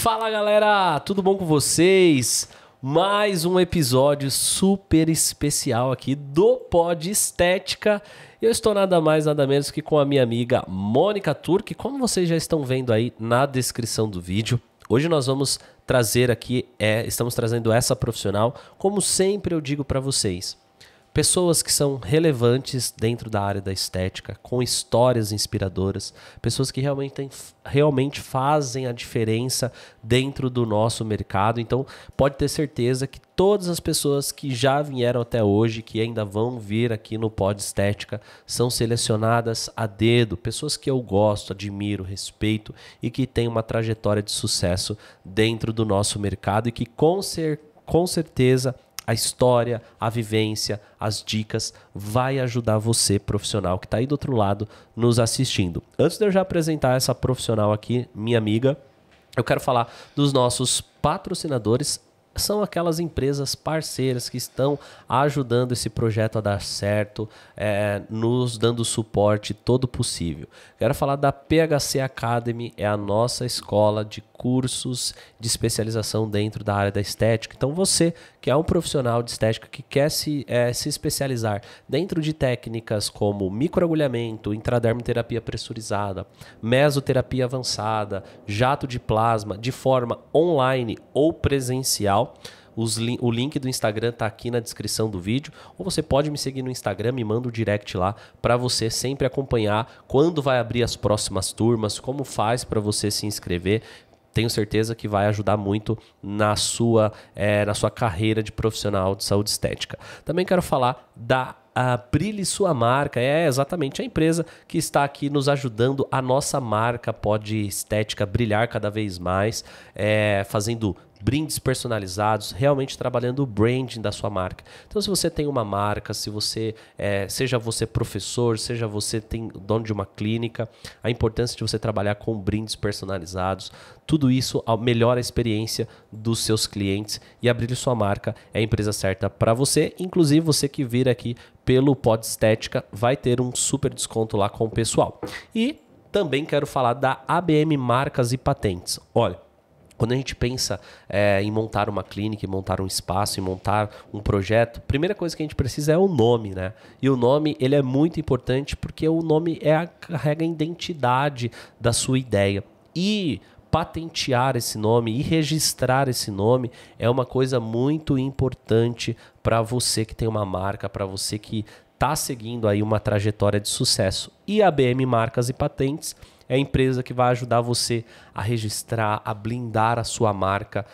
Fala galera, tudo bom com vocês? Mais um episódio super especial aqui do Pod Estética. Eu estou nada mais, nada menos que com a minha amiga Mônica Turk, como vocês já estão vendo aí na descrição do vídeo. Hoje nós vamos trazer aqui, estamos trazendo essa profissional, como sempre eu digo para vocês. Pessoas que são relevantes dentro da área da estética, com histórias inspiradoras, pessoas que realmente fazem a diferença dentro do nosso mercado. Então, pode ter certeza que todas as pessoas que já vieram até hoje, que ainda vão vir aqui no Pod Estética, são selecionadas a dedo, pessoas que eu gosto, admiro, respeito e que têm uma trajetória de sucesso dentro do nosso mercado e que com certeza a história, a vivência, as dicas vai ajudar você, profissional, que está aí do outro lado nos assistindo. Antes de eu já apresentar essa profissional aqui, minha amiga, eu quero falar dos nossos patrocinadores. São aquelas empresas parceiras que estão ajudando esse projeto a dar certo, nos dando suporte todo possível. Quero falar da PHC Academy, é a nossa escola de cursos de especialização dentro da área da estética. Então você que é um profissional de estética que quer se especializar dentro de técnicas como microagulhamento, intradermoterapia pressurizada, mesoterapia avançada, jato de plasma, de forma online ou presencial, o link do Instagram está aqui na descrição do vídeo, ou você pode me seguir no Instagram, me manda o direct lá para você sempre acompanhar quando vai abrir as próximas turmas, como faz para você se inscrever. Tenho certeza que vai ajudar muito na sua carreira de profissional de saúde estética. Também quero falar da Brilhe Sua Marca, é exatamente a empresa que está aqui nos ajudando a nossa marca Pod Estética brilhar cada vez mais, fazendo brindes personalizados, realmente trabalhando o branding da sua marca. Então, se você tem uma marca, se você seja você professor, seja você dono de uma clínica, a importância de você trabalhar com brindes personalizados, tudo isso melhora a experiência dos seus clientes e a Brilhe Sua Marca é a empresa certa para você. Inclusive, você que vir aqui pelo Pod Estética vai ter um super desconto lá com o pessoal. E também quero falar da ABM Marcas e Patentes. Olha, quando a gente pensa em montar uma clínica, em montar um espaço, em montar um projeto, a primeira coisa que a gente precisa é o nome, né? E o nome, ele é muito importante porque o nome carrega a identidade da sua ideia. E patentear esse nome e registrar esse nome é uma coisa muito importante para você que tem uma marca, para você que está seguindo aí uma trajetória de sucesso. E a BM Marcas e Patentes é a empresa que vai ajudar você a registrar, a blindar a sua marca,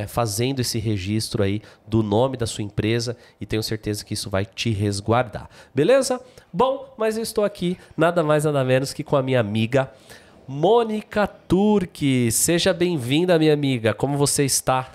fazendo esse registro aí do nome da sua empresa e tenho certeza que isso vai te resguardar. Beleza? Bom, mas eu estou aqui nada mais nada menos que com a minha amiga Mônica Turk. Seja bem-vinda, minha amiga. Como você está?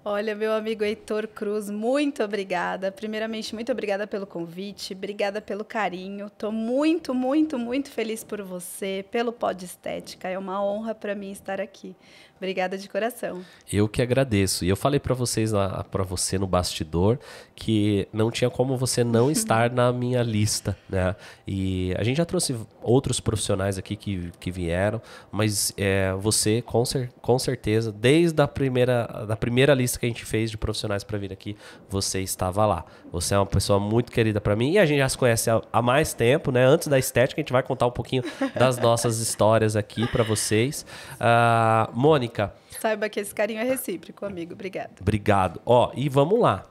Olha, meu amigo Heitor Cruz, muito obrigada. Primeiramente, muito obrigada pelo convite, obrigada pelo carinho. Estou muito, muito, muito feliz por você, pelo Pod Estética. É uma honra para mim estar aqui. Obrigada de coração. Eu que agradeço. E eu falei para você no bastidor que não tinha como você não estar na minha lista, né? E a gente já trouxe outros profissionais aqui que vieram, mas você com certeza, desde da primeira lista que a gente fez de profissionais para vir aqui, você estava lá. Você é uma pessoa muito querida para mim e a gente já se conhece há mais tempo, né? Antes da estética, a gente vai contar um pouquinho das nossas histórias aqui para vocês. Mônica, saiba que esse carinho é recíproco, amigo. Obrigada. Obrigado. E vamos lá.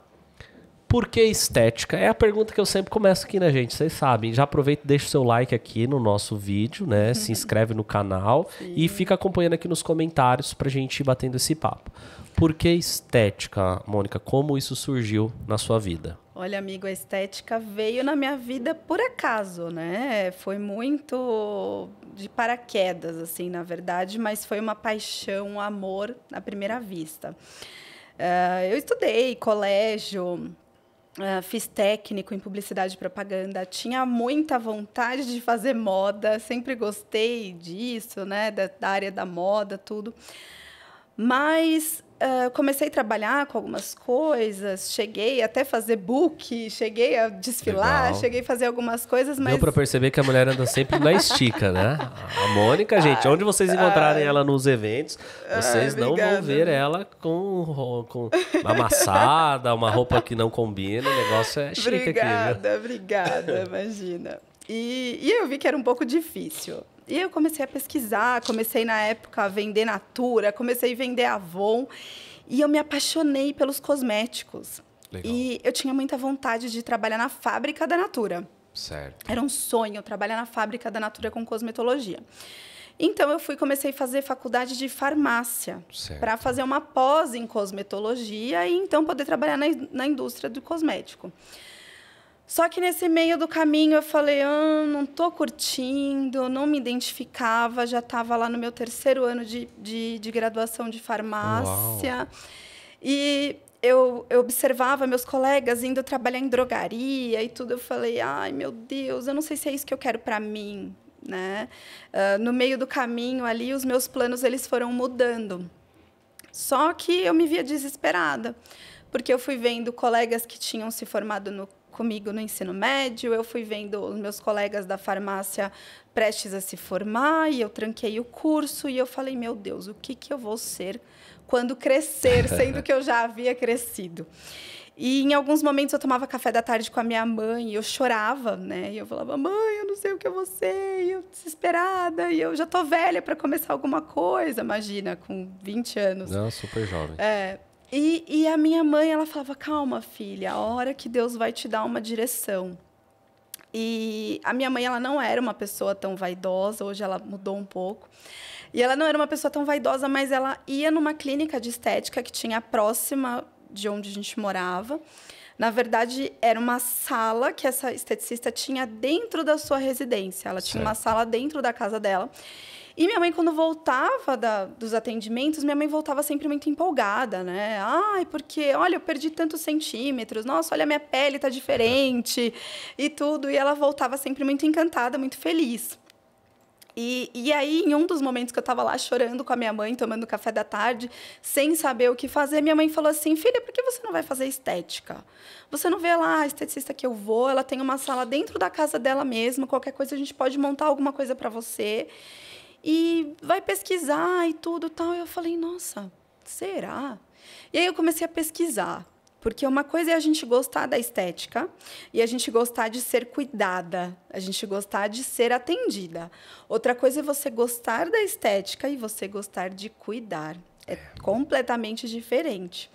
Por que estética? É a pergunta que eu sempre começo aqui, né, gente? Vocês sabem. Já aproveita e deixa o seu like aqui no nosso vídeo, né? Se inscreve no canal e fica acompanhando aqui nos comentários pra gente ir batendo esse papo. Por que estética, Mônica? Como isso surgiu na sua vida? Olha, amigo, a estética veio na minha vida por acaso, né? Foi muito de paraquedas, assim, na verdade, mas foi uma paixão, um amor à primeira vista. Eu estudei colégio, fiz técnico em publicidade e propaganda, tinha muita vontade de fazer moda, sempre gostei disso, né? Da área da moda, tudo. Mas comecei a trabalhar com algumas coisas, cheguei até a fazer book, cheguei a desfilar, Legal. cheguei a fazer algumas coisas, mas... Deu pra perceber que a mulher anda sempre na estica, né? A Mônica, gente, onde vocês encontrarem ela nos eventos, vocês não vão ver ela com uma amassada, uma roupa que não combina, o negócio é chique aqui, viu? Obrigada, imagina. E eu vi que era um pouco difícil. E eu comecei a pesquisar, comecei na época a vender Natura, comecei a vender Avon, e eu me apaixonei pelos cosméticos. Legal. E eu tinha muita vontade de trabalhar na fábrica da Natura. Certo. Era um sonho trabalhar na fábrica da Natura com cosmetologia. Então, comecei a fazer faculdade de farmácia para fazer uma pós em cosmetologia e, então, poder trabalhar na indústria do cosmético. Só que, nesse meio do caminho, eu falei, não estou curtindo, não me identificava, já estava lá no meu 3º ano de graduação de farmácia. Uau. E eu observava meus colegas indo trabalhar em drogaria e tudo. Eu falei, ai, meu Deus, eu não sei se é isso que eu quero para mim, né? No meio do caminho ali, os meus planos eles foram mudando. Só que eu me via desesperada, porque eu fui vendo colegas que tinham se formado comigo no ensino médio, eu fui vendo os meus colegas da farmácia prestes a se formar, e eu tranquei o curso, e eu falei, meu Deus, o que eu vou ser quando crescer, sendo que eu já havia crescido? E em alguns momentos eu tomava café da tarde com a minha mãe, e eu chorava, né? E eu falava, mãe, eu não sei o que eu vou ser, e eu desesperada, e eu já tô velha para começar alguma coisa, imagina, com 20 anos. Não, super jovem. E a minha mãe, ela falava, calma, filha, a hora que Deus vai te dar uma direção. E a minha mãe, ela não era uma pessoa tão vaidosa, hoje ela mudou um pouco. E ela não era uma pessoa tão vaidosa, mas ela ia numa clínica de estética que tinha próxima de onde a gente morava. Na verdade, era uma sala que essa esteticista tinha dentro da sua residência. Ela tinha uma sala dentro da casa dela. E minha mãe, quando voltava dos atendimentos, minha mãe voltava sempre muito empolgada, né? Ai, porque, olha, eu perdi tantos centímetros. Nossa, olha, minha pele tá diferente e tudo. E ela voltava sempre muito encantada, muito feliz. E aí, em um dos momentos que eu estava lá chorando com a minha mãe, tomando café da tarde, sem saber o que fazer, minha mãe falou assim, filha, por que você não vai fazer estética? Você não vê lá a esteticista que eu vou, ela tem uma sala dentro da casa dela mesma, qualquer coisa a gente pode montar alguma coisa para você. E vai pesquisar e tudo tal. E eu falei, nossa, será? E aí eu comecei a pesquisar. Porque uma coisa é a gente gostar da estética e a gente gostar de ser cuidada, a gente gostar de ser atendida. Outra coisa é você gostar da estética e você gostar de cuidar. É completamente diferente.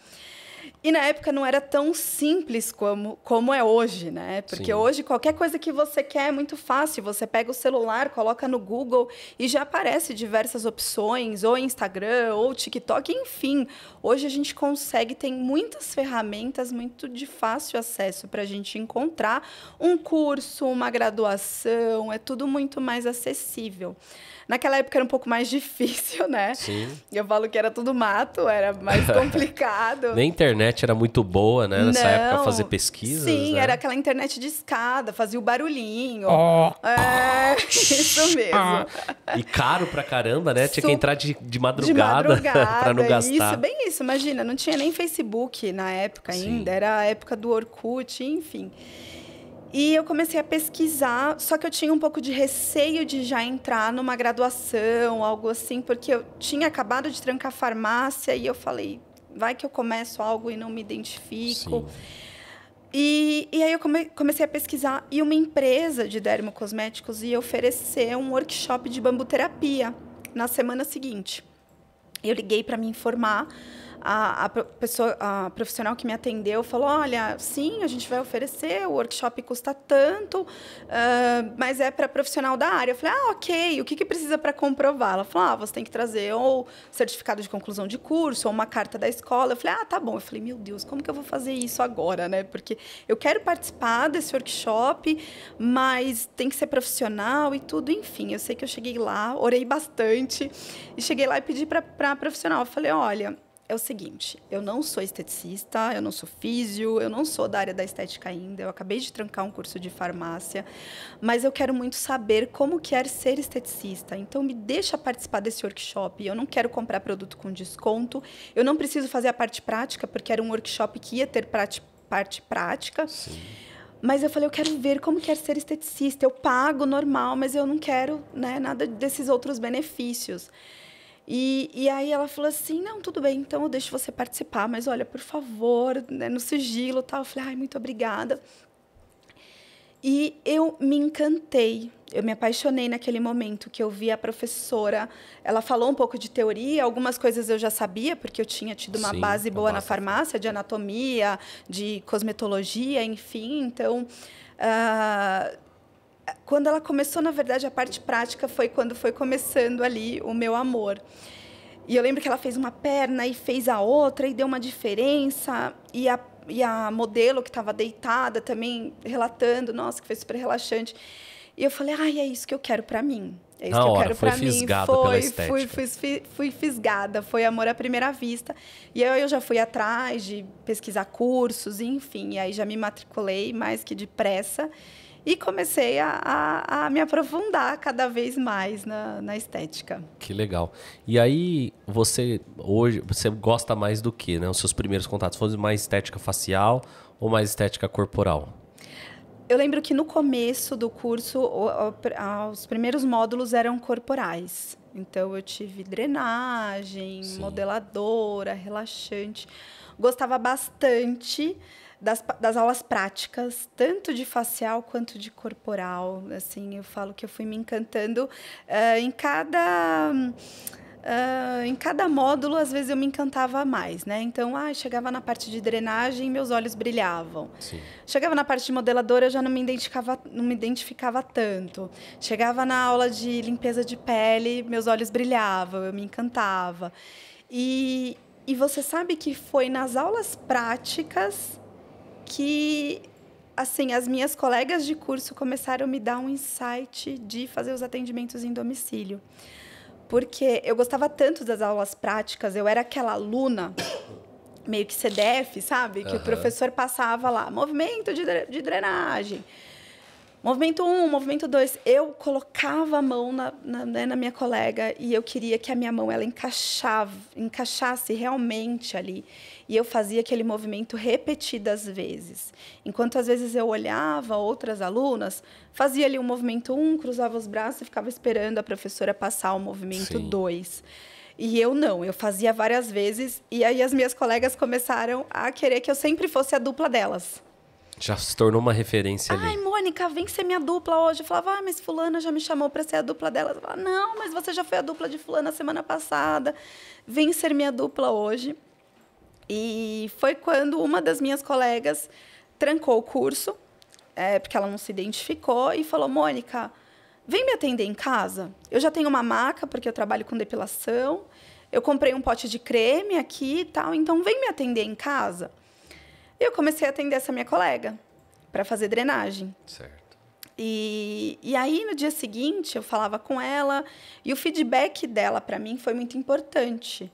E na época não era tão simples como é hoje, né? Porque hoje qualquer coisa que você quer é muito fácil. Você pega o celular, coloca no Google e já aparece diversas opções, ou Instagram, ou TikTok, enfim. Hoje a gente consegue, tem muitas ferramentas muito de fácil acesso para a gente encontrar um curso, uma graduação, é tudo muito mais acessível. Naquela época era um pouco mais difícil, né? Sim. Eu falo que era tudo mato, era mais complicado. Nem a internet era muito boa, né? Nessa época, fazer pesquisas, sim, né? era aquela internet de escada, fazia o barulhinho. Oh. Isso mesmo. E caro pra caramba, né? Tinha que entrar de madrugada pra não gastar. Isso, bem isso. Imagina, não tinha nem Facebook na época ainda. Era a época do Orkut, enfim. E eu comecei a pesquisar, só que eu tinha um pouco de receio de já entrar numa graduação, algo assim, porque eu tinha acabado de trancar farmácia e eu falei, vai que eu começo algo e não me identifico. E aí eu comecei a pesquisar e uma empresa de dermocosméticos ia oferecer um workshop de bambuterapia na semana seguinte. Eu liguei para me informar. A profissional que me atendeu falou, olha, sim, a gente vai oferecer, o workshop custa tanto, mas é para profissional da área. Eu falei, ok, o que precisa para comprovar? Ela falou, você tem que trazer ou certificado de conclusão de curso, ou uma carta da escola. Eu falei, tá bom. Eu falei, meu Deus, como que eu vou fazer isso agora, né? Porque eu quero participar desse workshop, mas tem que ser profissional e tudo, enfim. Eu sei que eu cheguei lá, orei bastante, e cheguei lá e pedi para a profissional. Eu falei, olha, é o seguinte, eu não sou esteticista, eu não sou físio, eu não sou da área da estética ainda, eu acabei de trancar um curso de farmácia, mas eu quero muito saber como que é ser esteticista, então me deixa participar desse workshop, eu não quero comprar produto com desconto, eu não preciso fazer a parte prática, porque era um workshop que ia ter parte prática. Sim. Mas eu falei, eu quero ver como que é ser esteticista, eu pago normal, mas eu não quero, né, nada desses outros benefícios. E aí ela falou assim, não, tudo bem, então eu deixo você participar, mas olha, por favor, né, no sigilo, tal. Eu falei, ai, muito obrigada. E eu me encantei, eu me apaixonei naquele momento que eu vi a professora. Ela falou um pouco de teoria, algumas coisas eu já sabia, porque eu tinha tido uma base boa na farmácia, de anatomia, de cosmetologia, enfim. Então, quando ela começou, na verdade, a parte prática foi quando foi começando ali o meu amor. E eu lembro que ela fez uma perna e fez a outra e deu uma diferença. E a modelo que estava deitada também relatando, nossa, que foi super relaxante. E eu falei, ai, é isso que eu quero para mim. É isso que eu quero para mim. Fui fisgada, foi amor à primeira vista. E aí eu já fui atrás de pesquisar cursos, enfim. E aí já me matriculei mais que depressa. E comecei a me aprofundar cada vez mais na estética. Que legal. E aí, você gosta mais do que, né? Os seus primeiros contatos foram mais estética facial ou mais estética corporal? Eu lembro que no começo do curso, os primeiros módulos eram corporais. Então, eu tive drenagem, sim, modeladora, relaxante. Gostava bastante das aulas práticas, tanto de facial quanto de corporal. Assim, eu falo que eu fui me encantando em cada módulo. Às vezes eu me encantava mais, né? Então, chegava na parte de drenagem, meus olhos brilhavam. Sim. Chegava na parte de modeladora, eu já não me identificava tanto. Chegava na aula de limpeza de pele, meus olhos brilhavam, eu me encantava. E você sabe que foi nas aulas práticas que, assim, as minhas colegas de curso começaram a me dar um insight de fazer os atendimentos em domicílio. Porque eu gostava tanto das aulas práticas, eu era aquela aluna meio que CDF, sabe? Que o professor passava lá, movimento de drenagem. Movimento 1, movimento 2. Eu colocava a mão na minha colega e eu queria que a minha mão ela encaixasse realmente ali. E eu fazia aquele movimento repetidas vezes. Enquanto, às vezes, eu olhava outras alunas, fazia ali o movimento 1, cruzava os braços e ficava esperando a professora passar o movimento 2. E eu não, eu fazia várias vezes. E aí as minhas colegas começaram a querer que eu sempre fosse a dupla delas. Já se tornou uma referência ali. Ai, Mônica, vem ser minha dupla hoje. Eu falava, mas fulana já me chamou para ser a dupla dela. Eu falava, não, mas você já foi a dupla de fulana semana passada. Vem ser minha dupla hoje. E foi quando uma das minhas colegas trancou o curso, porque ela não se identificou, e falou, Mônica, vem me atender em casa. Eu já tenho uma maca, porque eu trabalho com depilação. Eu comprei um pote de creme aqui e tal, então vem me atender em casa. E eu comecei a atender essa minha colega para fazer drenagem. Certo. E aí, no dia seguinte, eu falava com ela e o feedback dela para mim foi muito importante.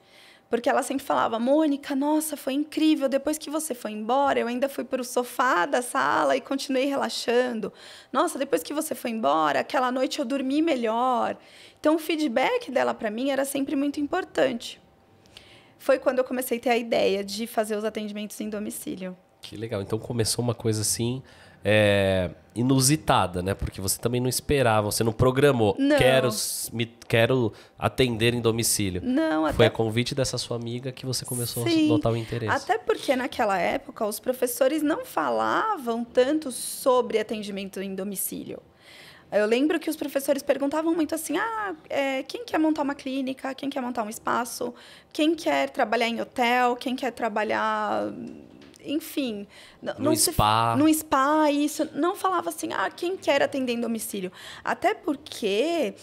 Porque ela sempre falava, Mônica, nossa, foi incrível. Depois que você foi embora, eu ainda fui para o sofá da sala e continuei relaxando. Nossa, depois que você foi embora, aquela noite eu dormi melhor. Então, o feedback dela para mim era sempre muito importante. Foi quando eu comecei a ter a ideia de fazer os atendimentos em domicílio. Que legal. Então começou uma coisa assim inusitada, né? Porque você também não esperava, você não programou. Não. Quero atender em domicílio. Não, Foi a convite dessa sua amiga que você começou a notar o interesse. Até porque naquela época os professores não falavam tanto sobre atendimento em domicílio. Eu lembro que os professores perguntavam muito assim, quem quer montar uma clínica, quem quer montar um espaço, quem quer trabalhar em hotel, quem quer trabalhar, enfim. No spa, isso. Não falava assim, quem quer atender em domicílio. Até porque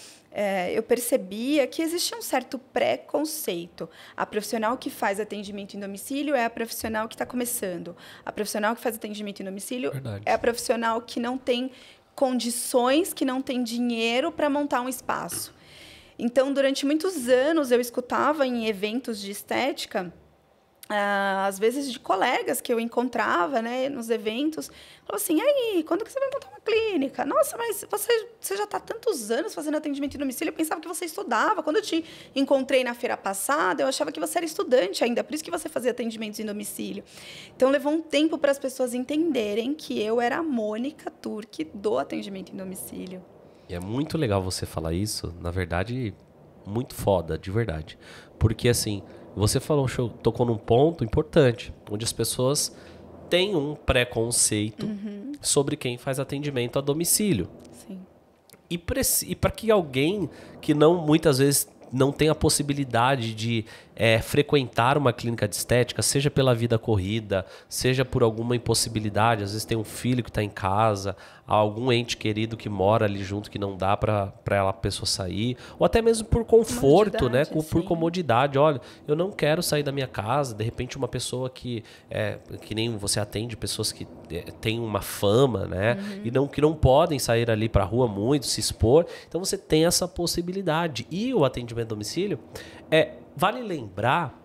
eu percebia que existia um certo preconceito. A profissional que faz atendimento em domicílio é a profissional que está começando. A profissional que faz atendimento em domicílio é a profissional que não tem condições, que não tem dinheiro para montar um espaço. Então, durante muitos anos, eu escutava em eventos de estética às vezes de colegas que eu encontrava, né, nos eventos, falou assim, e aí, quando que você vai montar uma clínica? Nossa, mas você já está há tantos anos fazendo atendimento em domicílio, eu pensava que você estudava. Quando eu te encontrei na feira passada, eu achava que você era estudante ainda, por isso que você fazia atendimentos em domicílio. Então, levou um tempo para as pessoas entenderem que eu era a Mônica Turk do atendimento em domicílio. E é muito legal você falar isso, na verdade, muito foda, de verdade. Porque, assim, você tocou num ponto importante, onde as pessoas têm um preconceito sobre quem faz atendimento a domicílio. Sim. E para que alguém que muitas vezes não tem a possibilidade de frequentar uma clínica de estética, seja pela vida corrida, seja por alguma impossibilidade, às vezes tem um filho que está em casa, algum ente querido que mora ali junto que não dá para a pessoa sair, ou até mesmo por conforto, né? Por comodidade. Olha, eu não quero sair da minha casa, de repente uma pessoa que nem você atende, pessoas que têm uma fama, né? E que não podem sair ali para a rua muito, se expor. Então você tem essa possibilidade. E o atendimento a domicílio vale lembrar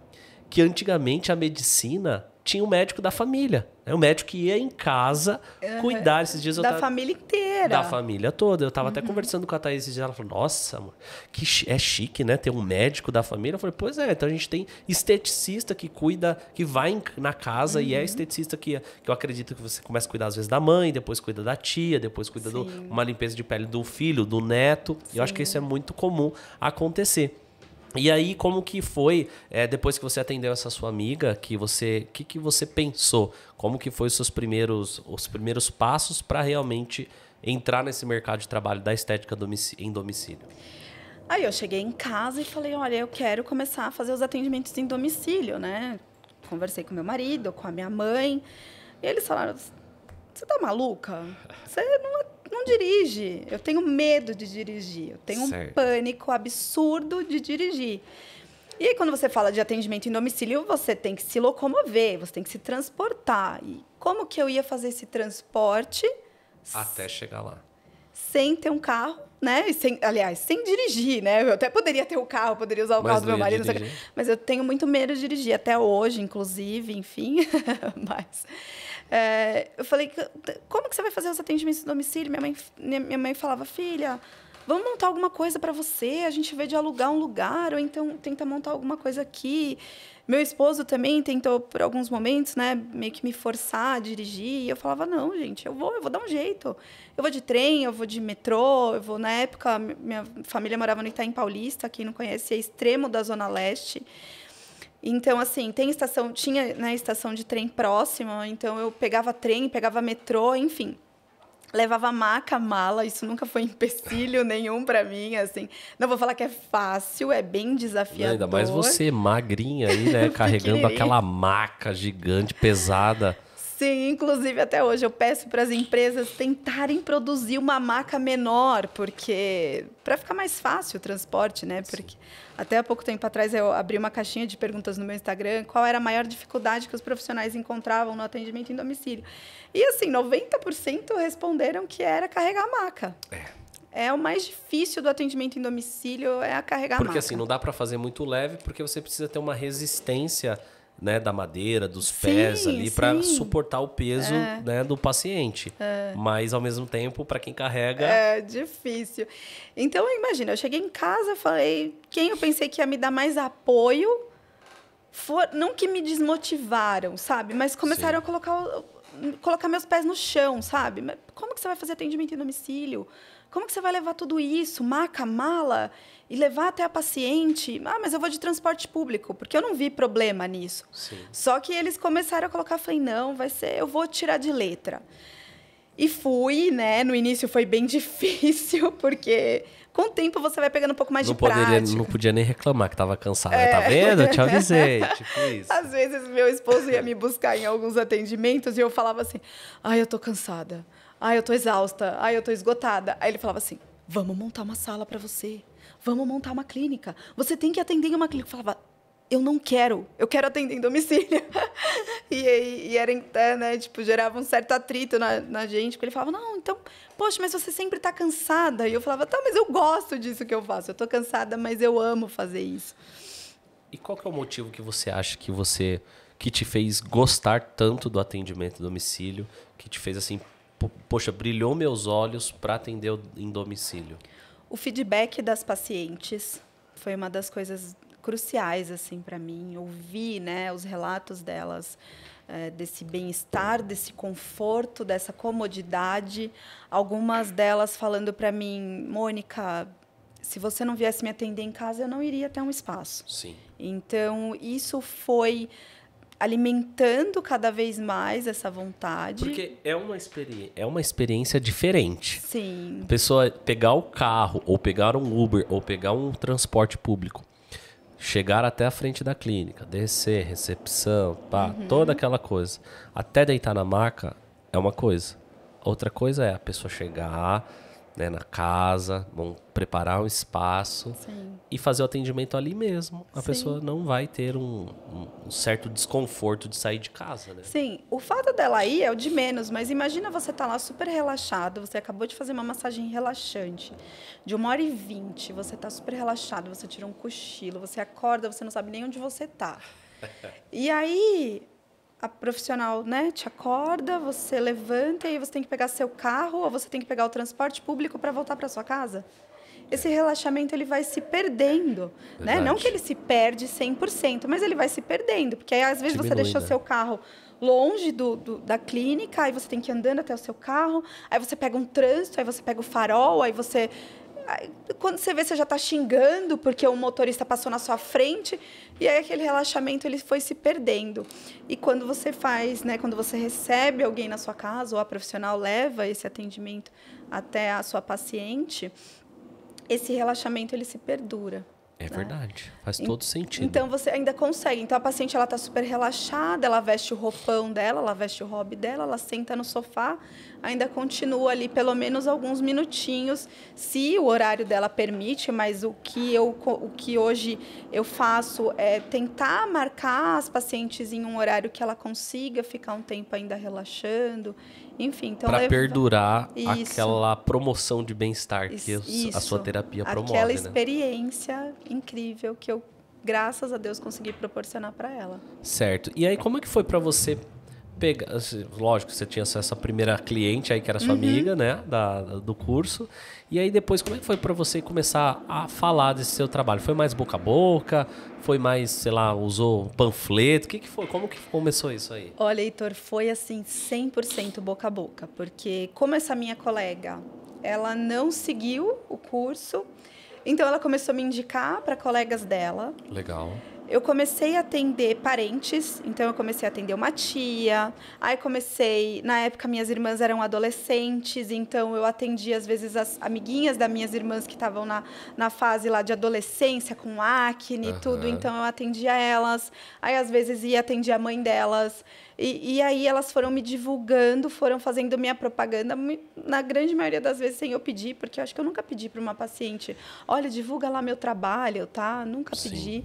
que antigamente a medicina tinha um médico da família. O médico que ia em casa cuidar. Esses dias Família inteira. Da família toda. Eu estava até conversando com a Thaís esses dias. Ela falou, nossa, mano, é chique, né? Ter um médico da família. Eu falei, pois é. Então a gente tem esteticista que cuida, que vai na casa e é esteticista que eu acredito que você começa a cuidar às vezes da mãe, depois cuida da tia, depois cuida de uma limpeza de pele do filho, do neto. Eu acho que isso é muito comum acontecer. E aí, como que foi, depois que você atendeu essa sua amiga, que você pensou? Como que foi os primeiros passos para realmente entrar nesse mercado de trabalho da estética em domicílio? Aí eu cheguei em casa e falei, olha, eu quero começar a fazer os atendimentos em domicílio, né? Conversei com meu marido, com a minha mãe, e eles falaram, você tá maluca? Você não dirige. Eu tenho medo de dirigir. Eu tenho um pânico absurdo de dirigir. E aí, quando você fala de atendimento em domicílio, você tem que se locomover, você tem que se transportar. E como que eu ia fazer esse transporte? Até chegar lá. Sem ter um carro, né? Sem dirigir, né? Eu até poderia ter o carro, poderia usar o carro do meu marido. Mas eu tenho muito medo de dirigir, até hoje, inclusive, enfim. Mas... eu falei, como que você vai fazer os atendimentos no domicílio? Minha mãe falava, filha, vamos montar alguma coisa para você, a gente vê de alugar um lugar, ou então tenta montar alguma coisa aqui. Meu esposo também tentou, por alguns momentos, né, meio que me forçar a dirigir, e eu falava, não, gente, eu vou dar um jeito. Eu vou de trem, eu vou de metrô, na época, minha família morava no Itaim Paulista, quem não conhece, é extremo da Zona Leste. Então, assim, tinha, né, estação de trem próxima, então eu pegava trem, pegava metrô, enfim. Levava maca, mala, isso nunca foi empecilho nenhum para mim, assim. Não vou falar que é fácil, é bem desafiador. Ainda mais você, magrinha aí, né, carregando aquela maca gigante, pesada. Sim, inclusive até hoje eu peço para as empresas tentarem produzir uma maca menor, para ficar mais fácil o transporte, né? Porque até há pouco tempo atrás eu abri uma caixinha de perguntas no meu Instagram, qual era a maior dificuldade que os profissionais encontravam no atendimento em domicílio. E assim, 90% responderam que era carregar a maca. É o mais difícil do atendimento em domicílio, é a carregar a maca. Porque assim, não dá para fazer muito leve, porque você precisa ter uma resistência, né, da madeira, dos pés ali, para suportar o peso, né, do paciente. Mas, ao mesmo tempo, para quem carrega... É difícil. Então, imagina, eu cheguei em casa, falei... Quem eu pensei que ia me dar mais apoio... Não que me desmotivaram, sabe? Mas começaram a colocar meus pés no chão, sabe? Mas como que você vai fazer atendimento em domicílio? Como que você vai levar tudo isso? Maca, mala... E levar até a paciente... mas eu vou de transporte público, porque eu não vi problema nisso. Sim. Só que eles começaram a colocar, falei, não, eu vou tirar de letra. E fui, né? No início foi bem difícil, porque com o tempo você vai pegando um pouco mais de prática. Não podia nem reclamar que estava cansada. Tá vendo? Eu te avisei, tipo isso. Às vezes, meu esposo ia me buscar em alguns atendimentos e eu falava assim, eu tô cansada. Eu tô exausta. Eu tô esgotada. Aí ele falava assim, vamos montar uma sala para você. Vamos montar uma clínica. Você tem que atender em uma clínica. Eu falava, eu não quero. Eu quero atender em domicílio. E era, né, tipo, gerava um certo atrito na gente. Porque ele falava, não, então, poxa, mas você sempre está cansada. E eu falava, tá, mas eu gosto disso que eu faço. Eu estou cansada, mas eu amo fazer isso. E qual que é o motivo que você acha que você que te fez gostar tanto do atendimento em domicílio, que te fez assim, poxa, brilhou meus olhos para atender em domicílio? O feedback das pacientes foi uma das coisas cruciais assim para mim. Ouvir, né, os relatos delas, desse bem-estar, desse conforto, dessa comodidade. Algumas delas falando para mim, Mônica, se você não viesse me atender em casa, eu não iria ter um espaço. Sim. Então, isso foi alimentando cada vez mais essa vontade. Porque é uma experiência diferente. Sim. A pessoa pegar o carro, ou pegar um Uber, ou pegar um transporte público, chegar até a frente da clínica, descer, recepção, pá, toda aquela coisa. Até deitar na maca é uma coisa. Outra coisa é a pessoa chegar, né, na casa, vão preparar um espaço. Sim. E fazer o atendimento ali mesmo. A Sim. pessoa não vai ter um certo desconforto de sair de casa, né? Sim, o fato dela ir é o de menos, mas imagina você estar lá super relaxado, você acabou de fazer uma massagem relaxante de 1h20, você está super relaxado, você tira um cochilo, você acorda, você não sabe nem onde você está. E aí, a profissional, né, te acorda, você levanta e você tem que pegar seu carro ou você tem que pegar o transporte público para voltar para sua casa. Esse relaxamento ele vai se perdendo, né? Não que ele se perde 100%, mas ele vai se perdendo, porque aí, às vezes você deixou seu carro longe da clínica, aí você tem que ir andando até o seu carro, aí você pega um trânsito, aí você pega o farol, aí você... Quando você vê, você já está xingando porque o motorista passou na sua frente, e aí aquele relaxamento ele foi se perdendo. E quando você faz, né, quando você recebe alguém na sua casa, ou a profissional leva esse atendimento até a sua paciente, esse relaxamento ele se perdura. É verdade, faz todo sentido. Então você ainda consegue. Então a paciente ela está super relaxada, ela veste o roupão dela, ela veste o hobby dela, ela senta no sofá, ainda continua ali pelo menos alguns minutinhos, se o horário dela permite. Mas o que hoje eu faço é tentar marcar as pacientes em um horário que ela consiga ficar um tempo ainda relaxando. Enfim, então para perdurar isso. Aquela promoção de bem-estar que a sua terapia promove, aquela né? experiência incrível que eu, graças a Deus, consegui proporcionar para ela. Certo. E aí, como é que foi para você pegar... Lógico, você tinha essa primeira cliente aí, que era sua amiga, né? Do curso. E aí, depois, como é que foi para você começar a falar desse seu trabalho? Foi mais boca a boca? Foi mais, sei lá, usou panfleto? O que foi? Como que começou isso aí? Olha, Heitor, foi assim, 100% boca a boca. Porque como essa minha colega, ela não seguiu o curso, então ela começou a me indicar para colegas dela. Legal. Eu comecei a atender parentes, então eu comecei a atender uma tia. Aí na época minhas irmãs eram adolescentes, então eu atendia às vezes as amiguinhas das minhas irmãs que estavam na fase lá de adolescência, com acne e tudo, então eu atendia elas. Aí às vezes ia atender a mãe delas. E aí elas foram me divulgando, foram fazendo minha propaganda, na grande maioria das vezes sem eu pedir, porque eu acho que eu nunca pedi para uma paciente, olha, divulga lá meu trabalho, tá? Nunca pedi.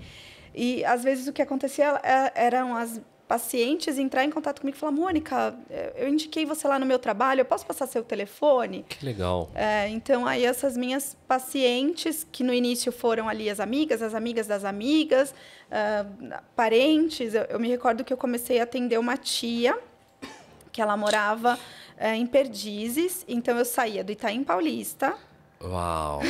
E, às vezes, o que acontecia eram as pacientes entrar em contato comigo e falar, Mônica, eu indiquei você lá no meu trabalho, eu posso passar seu telefone? Que legal. Então, aí essas minhas pacientes, que no início foram ali as amigas das amigas, parentes, eu me recordo que eu comecei a atender uma tia, que ela morava em Perdizes, então eu saía do Itaim Paulista, Uau!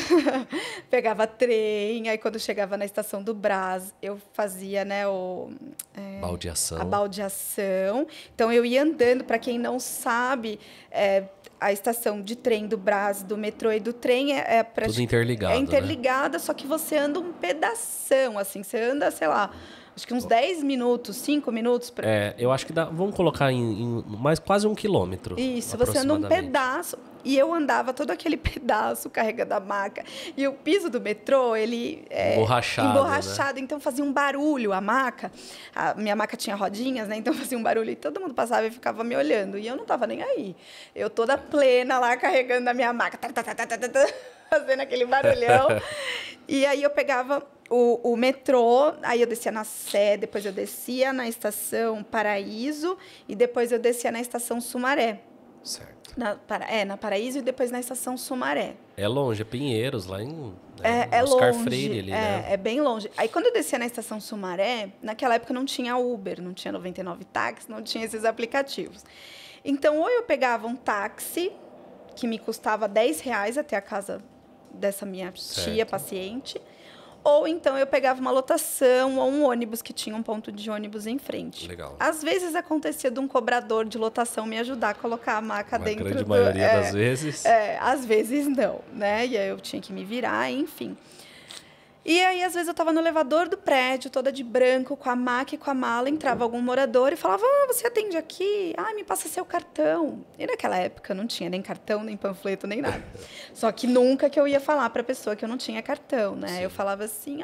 pegava trem, aí quando chegava na estação do Brás, eu fazia, né, baldeação. A baldeação. Então, eu ia andando, para quem não sabe, a estação de trem do Brás, do metrô e do trem tudo interligado, é interligada, né? Só que você anda um pedação, assim, você anda, sei lá, acho que uns 10 minutos, 5 minutos. Eu acho que vamos colocar em mais quase 1 quilômetro. Isso, você anda um pedaço. E eu andava todo aquele pedaço carregando a maca. E o piso do metrô, ele é emborrachado. Né? Então fazia um barulho a maca. A minha maca tinha rodinhas, né? Então fazia um barulho e todo mundo passava e ficava me olhando. E eu não estava nem aí. Eu toda plena lá carregando a minha maca, fazendo aquele barulhão. E aí eu pegava o metrô, aí eu descia na Sé, depois eu descia na estação Paraíso e depois eu descia na estação Sumaré. Certo. Na Paraíso e depois na Estação Sumaré. É longe, é Pinheiros, lá em É Oscar longe, Freire ali, né? é bem longe. Aí quando eu descia na Estação Sumaré, naquela época não tinha Uber, não tinha 99 táxi, não tinha esses aplicativos. Então, ou eu pegava um táxi, que me custava R$10 até a casa dessa minha tia paciente, ou então eu pegava uma lotação ou um ônibus que tinha um ponto de ônibus em frente. Legal. Às vezes acontecia de um cobrador de lotação me ajudar a colocar a maca dentro. A grande maioria das vezes. Às vezes não, né? E aí eu tinha que me virar, enfim. E aí, às vezes, eu estava no elevador do prédio, toda de branco, com a maca e com a mala, entrava algum morador e falava, você atende aqui? Me passa seu cartão. E naquela época não tinha nem cartão, nem panfleto, nem nada. Só que nunca que eu ia falar para a pessoa que eu não tinha cartão, né? Sim. Eu falava assim,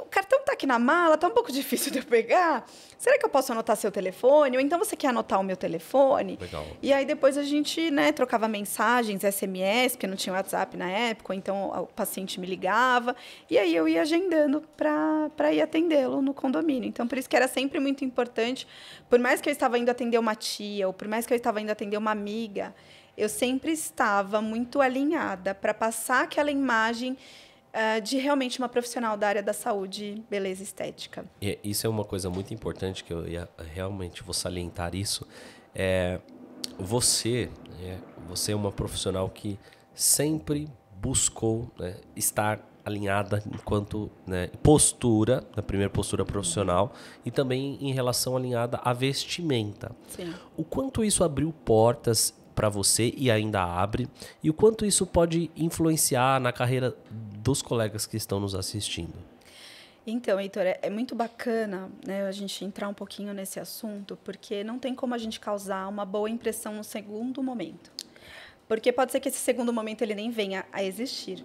o cartão está aqui na mala, está um pouco difícil de eu pegar. Será que eu posso anotar seu telefone? Ou então você quer anotar o meu telefone? Legal. E aí depois a gente, né, trocava mensagens, SMS, porque não tinha WhatsApp na época, ou então o paciente me ligava. E aí eu ia agendando para ir atendê-lo no condomínio. Então, por isso que era sempre muito importante, por mais que eu estava indo atender uma tia, ou por mais que eu estava indo atender uma amiga, eu sempre estava muito alinhada para passar aquela imagem de realmente uma profissional da área da saúde, beleza e estética. E isso é uma coisa muito importante que eu realmente vou salientar isso. Você é uma profissional que sempre buscou, né, estar alinhada enquanto, né, postura, na primeira postura profissional, e também em relação alinhada à vestimenta. Sim. O quanto isso abriu portas para você e ainda abre, e o quanto isso pode influenciar na carreira dos colegas que estão nos assistindo? Então, Heitor, é muito bacana, né, a gente entrar um pouquinho nesse assunto, porque não tem como a gente causar uma boa impressão no segundo momento. Porque pode ser que esse segundo momento ele nem venha a existir.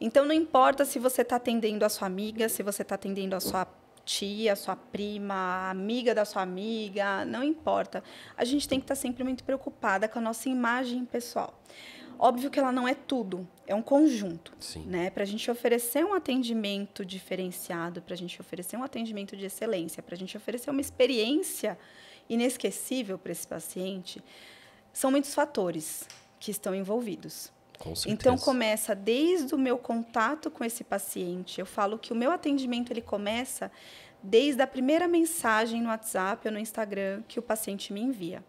Então, não importa se você está atendendo a sua amiga, se você está atendendo a sua tia, sua prima, a amiga da sua amiga, não importa. A gente tem que estar sempre muito preocupada com a nossa imagem pessoal. Óbvio que ela não é tudo, é um conjunto. Sim. Né? Para a gente oferecer um atendimento diferenciado, para a gente oferecer um atendimento de excelência, para a gente oferecer uma experiência inesquecível para esse paciente, são muitos fatores que estão envolvidos. Com certeza. Então, começa desde o meu contato com esse paciente. Eu falo que o meu atendimento ele começa desde a primeira mensagem no WhatsApp ou no Instagram que o paciente me envia.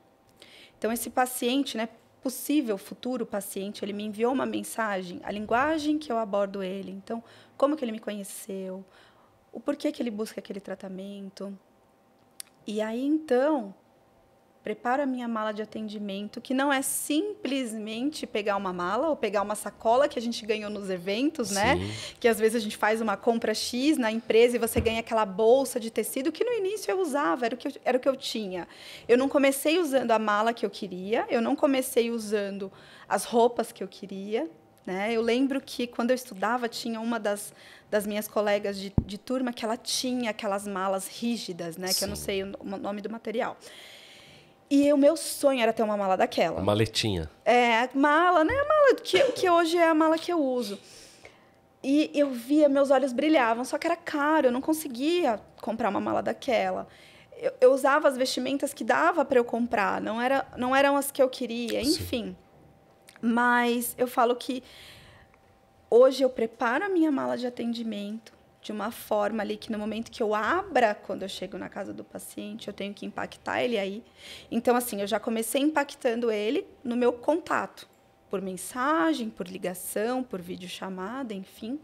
Então, esse paciente, né, possível futuro paciente, ele me enviou uma mensagem, a linguagem que eu abordo ele. Então, como que ele me conheceu, o porquê que ele busca aquele tratamento. E aí, então, preparo a minha mala de atendimento, que não é simplesmente pegar uma mala ou pegar uma sacola que a gente ganhou nos eventos, Sim. né? Que às vezes a gente faz uma compra X na empresa e você ganha aquela bolsa de tecido que no início eu usava, era o que eu tinha. Eu não comecei usando a mala que eu queria, eu não comecei usando as roupas que eu queria, né? Eu lembro que quando eu estudava tinha uma das minhas colegas de turma que ela tinha aquelas malas rígidas, né? Que eu não sei o nome do material. E o meu sonho era ter uma mala daquela. Uma maletinha. A mala, né? A mala que hoje é a mala que eu uso. E eu via, meus olhos brilhavam, só que era caro, eu não conseguia comprar uma mala daquela. Eu usava as vestimentas que dava para eu comprar, não eram as que eu queria, enfim. Sim. Mas eu falo que hoje eu preparo a minha mala de atendimento de uma forma ali que no momento que eu abra, quando eu chego na casa do paciente, eu tenho que impactar ele aí. Então, assim, eu já comecei impactando ele no meu contato, por mensagem, por ligação, por videochamada, enfim.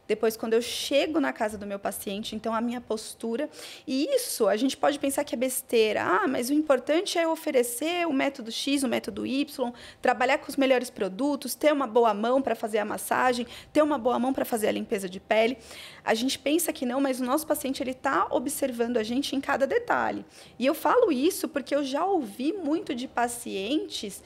Depois, quando eu chego na casa do meu paciente, então a minha postura... E isso, a gente pode pensar que é besteira. Mas o importante é eu oferecer o método X, o método Y, trabalhar com os melhores produtos, ter uma boa mão para fazer a massagem, ter uma boa mão para fazer a limpeza de pele. A gente pensa que não, mas o nosso paciente está observando a gente em cada detalhe. E eu falo isso porque eu já ouvi muito de pacientes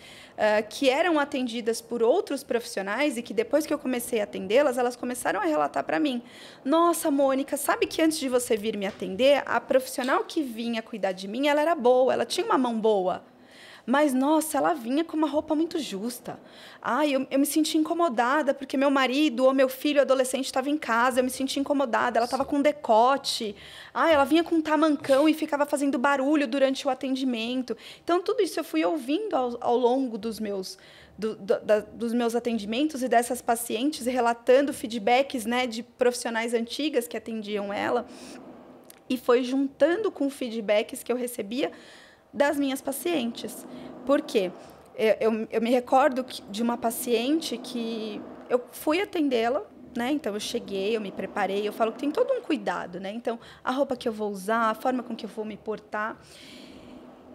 que eram atendidas por outros profissionais e que depois que eu comecei a atendê-las, elas começaram a relatar para mim: nossa, Mônica, sabe que antes de você vir me atender, a profissional que vinha cuidar de mim, ela era boa, ela tinha uma mão boa. Mas, nossa, ela vinha com uma roupa muito justa. Ai, eu me senti incomodada, porque meu marido ou meu filho adolescente estava em casa, eu me senti incomodada, ela estava com decote. Ai, ela vinha com um tamancão e ficava fazendo barulho durante o atendimento. Então, tudo isso eu fui ouvindo ao longo dos meus atendimentos e dessas pacientes, e relatando feedbacks, né, de profissionais antigas que atendiam ela. E foi juntando com feedbacks que eu recebia das minhas pacientes. Por quê? Eu me recordo de uma paciente que eu fui atendê-la, né? Então, eu cheguei, eu me preparei, eu falo que tem todo um cuidado, né? Então, a roupa que eu vou usar, a forma com que eu vou me portar.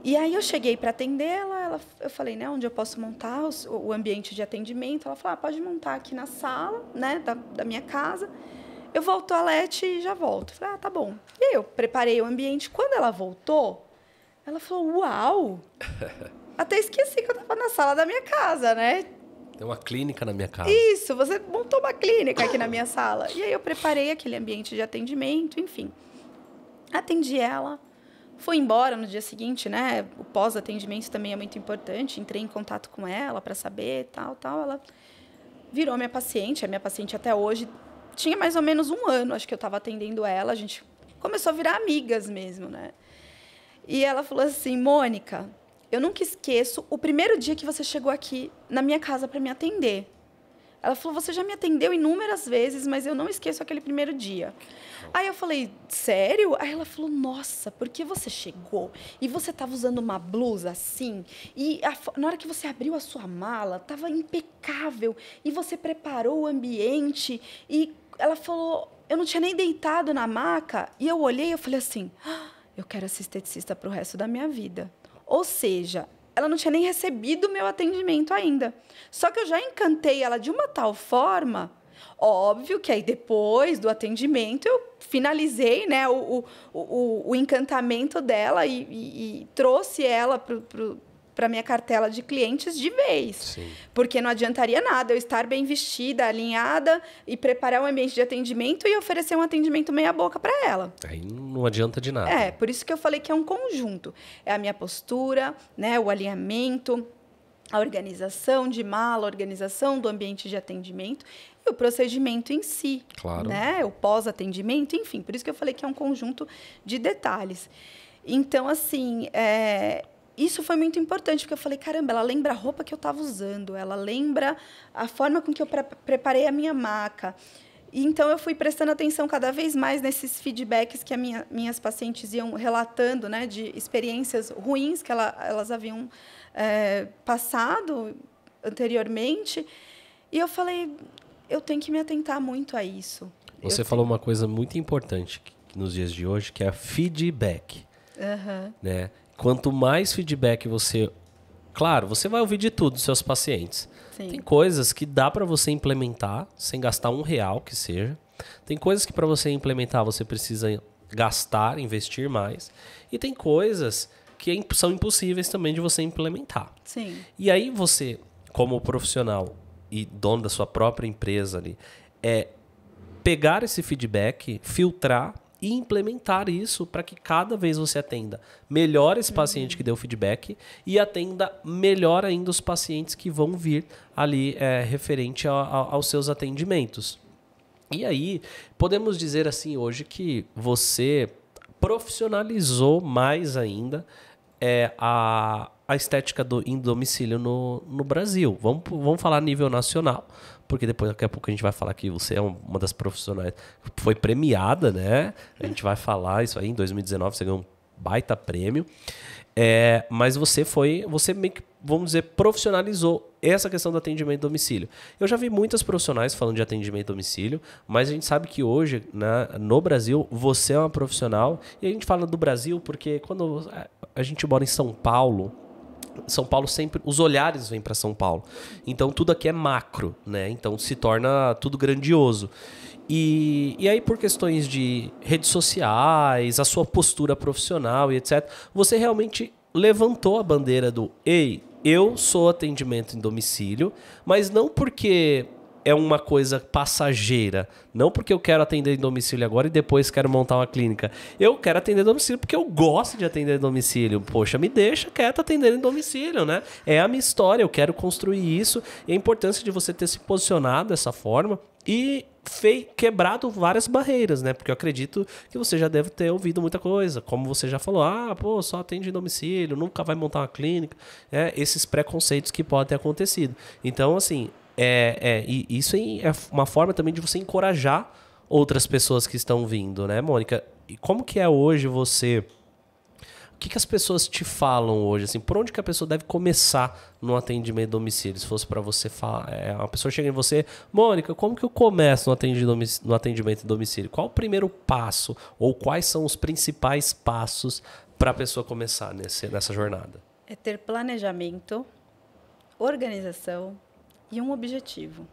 E aí, eu cheguei para atendê-la, eu falei, né, onde eu posso montar o ambiente de atendimento. Ela falou, pode montar aqui na sala, né, da minha casa. Eu vou ao toalete e já volto. Eu falei, tá bom. E aí, eu preparei o ambiente. Quando ela voltou, ela falou, uau! Até esqueci que eu estava na sala da minha casa, né? Tem uma clínica na minha casa. Isso, você montou uma clínica aqui na minha sala. E aí eu preparei aquele ambiente de atendimento, enfim. Atendi ela, fui embora no dia seguinte, né? O pós-atendimento também é muito importante. Entrei em contato com ela para saber, tal. Ela virou minha paciente. A minha paciente até hoje tinha mais ou menos 1 ano, acho que eu estava atendendo ela. A gente começou a virar amigas mesmo, né? E ela falou assim, Mônica, eu nunca esqueço o primeiro dia que você chegou aqui na minha casa para me atender. Ela falou, você já me atendeu inúmeras vezes, mas eu não esqueço aquele primeiro dia. Aí eu falei, sério? Aí ela falou, nossa, porque você chegou e você estava usando uma blusa assim, e na hora que você abriu a sua mala, estava impecável, e você preparou o ambiente, e ela falou, eu não tinha nem deitado na maca, e eu olhei e eu falei assim, eu quero ser esteticista para o resto da minha vida. Ou seja, ela não tinha nem recebido o meu atendimento ainda. Só que eu já encantei ela de uma tal forma, óbvio que aí depois do atendimento eu finalizei, né, o encantamento dela e trouxe ela para a minha cartela de clientes de vez. Sim. Porque não adiantaria nada eu estar bem vestida, alinhada e preparar um ambiente de atendimento e oferecer um atendimento meia boca para ela. Aí não adianta de nada. Por isso que eu falei que é um conjunto. É a minha postura, né, o alinhamento, a organização de mala, a organização do ambiente de atendimento e o procedimento em si. Claro. Né, o pós-atendimento, enfim. Por isso que eu falei que é um conjunto de detalhes. Então, assim, isso foi muito importante, porque eu falei, caramba, ela lembra a roupa que eu estava usando, ela lembra a forma com que eu preparei a minha maca. E, então, eu fui prestando atenção cada vez mais nesses feedbacks que minhas pacientes iam relatando, né, de experiências ruins que elas haviam passado anteriormente. E eu falei, eu tenho que me atentar muito a isso. Você falou uma coisa muito importante nos dias de hoje, que é feedback. Né? Quanto mais feedback você... Claro, você vai ouvir de tudo dos seus pacientes. Sim. Tem coisas que dá para você implementar sem gastar R$1 que seja. Tem coisas que para você implementar você precisa gastar, investir mais. E tem coisas que são impossíveis também de você implementar. Sim. E aí você, como profissional e dono da sua própria empresa ali, pegar esse feedback, filtrar e implementar isso para que cada vez você atenda melhor esse paciente que deu feedback e atenda melhor ainda os pacientes que vão vir ali referente aos seus atendimentos. E aí, podemos dizer assim hoje que você profissionalizou mais ainda a estética em domicílio no Brasil. Vamos falar a nível nacional, porque daqui a pouco a gente vai falar que você é uma das profissionais que foi premiada, né? A gente vai falar isso aí, em 2019 você ganhou um baita prêmio. Mas você meio que, vamos dizer, profissionalizou essa questão do atendimento a domicílio. Eu já vi muitas profissionais falando de atendimento a domicílio, mas a gente sabe que hoje, né, no Brasil, você é uma profissional. E a gente fala do Brasil porque quando a gente mora em São Paulo sempre, os olhares vêm para São Paulo. Então tudo aqui é macro, né? Então se torna tudo grandioso. E aí, por questões de redes sociais, a sua postura profissional e etc., você realmente levantou a bandeira do: ei, eu sou atendimento em domicílio, mas não porque é uma coisa passageira? Não porque eu quero atender em domicílio agora e depois quero montar uma clínica. Eu quero atender em domicílio porque eu gosto de atender em domicílio. Poxa, me deixa quieto atender em domicílio, né? É a minha história, eu quero construir isso. E a importância de você ter se posicionado dessa forma e quebrado várias barreiras, né? Porque eu acredito que você já deve ter ouvido muita coisa. Como você já falou, só atende em domicílio, nunca vai montar uma clínica. Esses preconceitos que podem ter acontecido. Então, assim, e isso é uma forma também de você encorajar outras pessoas que estão vindo, né, Mônica? E como que é hoje você... O que as pessoas te falam hoje? Assim, por onde que a pessoa deve começar no atendimento domicílio? Se fosse para você falar... uma pessoa chega em você... Mônica, como que eu começo no atendimento em domicílio? Qual o primeiro passo? Ou quais são os principais passos para a pessoa começar nessa jornada? É ter planejamento, organização e um objetivo.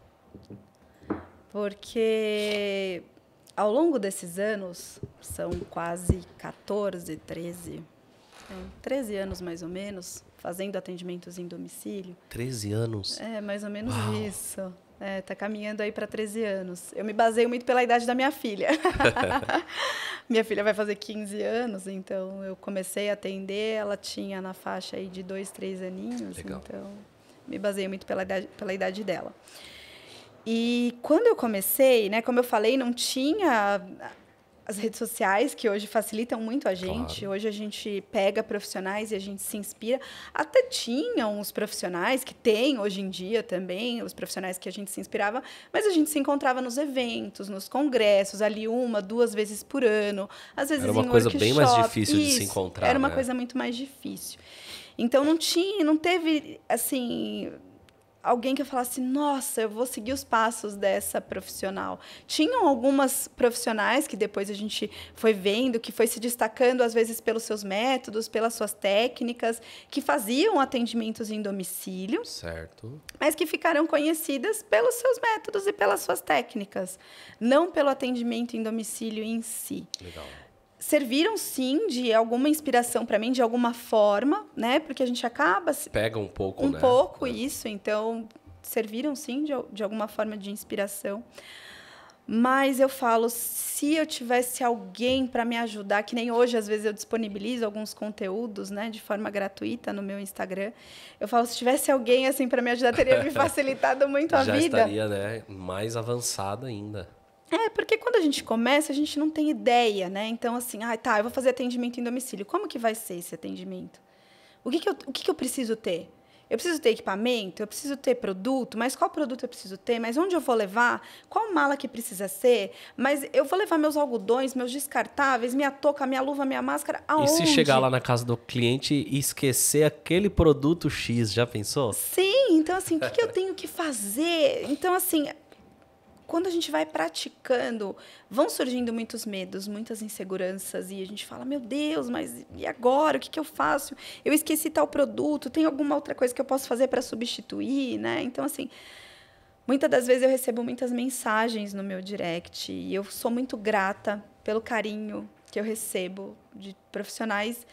Porque ao longo desses anos, são quase 13 anos mais ou menos, fazendo atendimentos em domicílio. 13 anos? É, mais ou menos. Uau. Isso. Tá caminhando aí para 13 anos. Eu me baseio muito pela idade da minha filha. Minha filha vai fazer 15 anos, então eu comecei a atender, ela tinha na faixa aí de 2, 3 aninhos. Legal. Então me baseio muito pela idade dela. E quando eu comecei, né, como eu falei, não tinha as redes sociais, que hoje facilitam muito a gente. Claro. Hoje a gente pega profissionais e a gente se inspira. Até tinham os profissionais, que tem hoje em dia também, os profissionais que a gente se inspirava, mas a gente se encontrava nos eventos, nos congressos, ali 1, 2 vezes por ano, às vezes em workshop. Era uma coisa bem mais difícil de se encontrar, era uma né? coisa muito mais difícil. Então, não teve, assim... alguém que eu falasse, nossa, eu vou seguir os passos dessa profissional. Tinham algumas profissionais que depois a gente foi vendo, que foi se destacando, às vezes, pelos seus métodos, pelas suas técnicas, que faziam atendimentos em domicílio. Certo. Mas que ficaram conhecidas pelos seus métodos e pelas suas técnicas, não pelo atendimento em domicílio em si. Legal. Serviram, sim, de alguma inspiração para mim, de alguma forma, né? Porque a gente acaba... Pega um pouco, né? Um pouco, isso. Então, serviram, sim, de alguma forma de inspiração. Mas eu falo, se eu tivesse alguém para me ajudar, que nem hoje, às vezes, eu disponibilizo alguns conteúdos, né, de forma gratuita no meu Instagram. Eu falo, se tivesse alguém assim para me ajudar, teria me facilitado muito a Já vida. estaria, né, mais avançada ainda. Porque quando a gente começa, a gente não tem ideia, né? Então, assim, eu vou fazer atendimento em domicílio. Como que vai ser esse atendimento? O que eu preciso ter? Eu preciso ter equipamento? Eu preciso ter produto? Mas qual produto eu preciso ter? Mas onde eu vou levar? Qual mala que precisa ser? Mas eu vou levar meus algodões, meus descartáveis, minha touca, minha luva, minha máscara, aonde? E se chegar lá na casa do cliente e esquecer aquele produto X, já pensou? Sim, então, assim, o que eu tenho que fazer? Então, assim... Quando a gente vai praticando, vão surgindo muitos medos, muitas inseguranças, e a gente fala, meu Deus, mas e agora? O que eu faço? Eu esqueci tal produto, tem alguma outra coisa que eu posso fazer para substituir, né? Então, assim, muitas das vezes eu recebo muitas mensagens no meu direct, e eu sou muito grata pelo carinho que eu recebo de profissionais.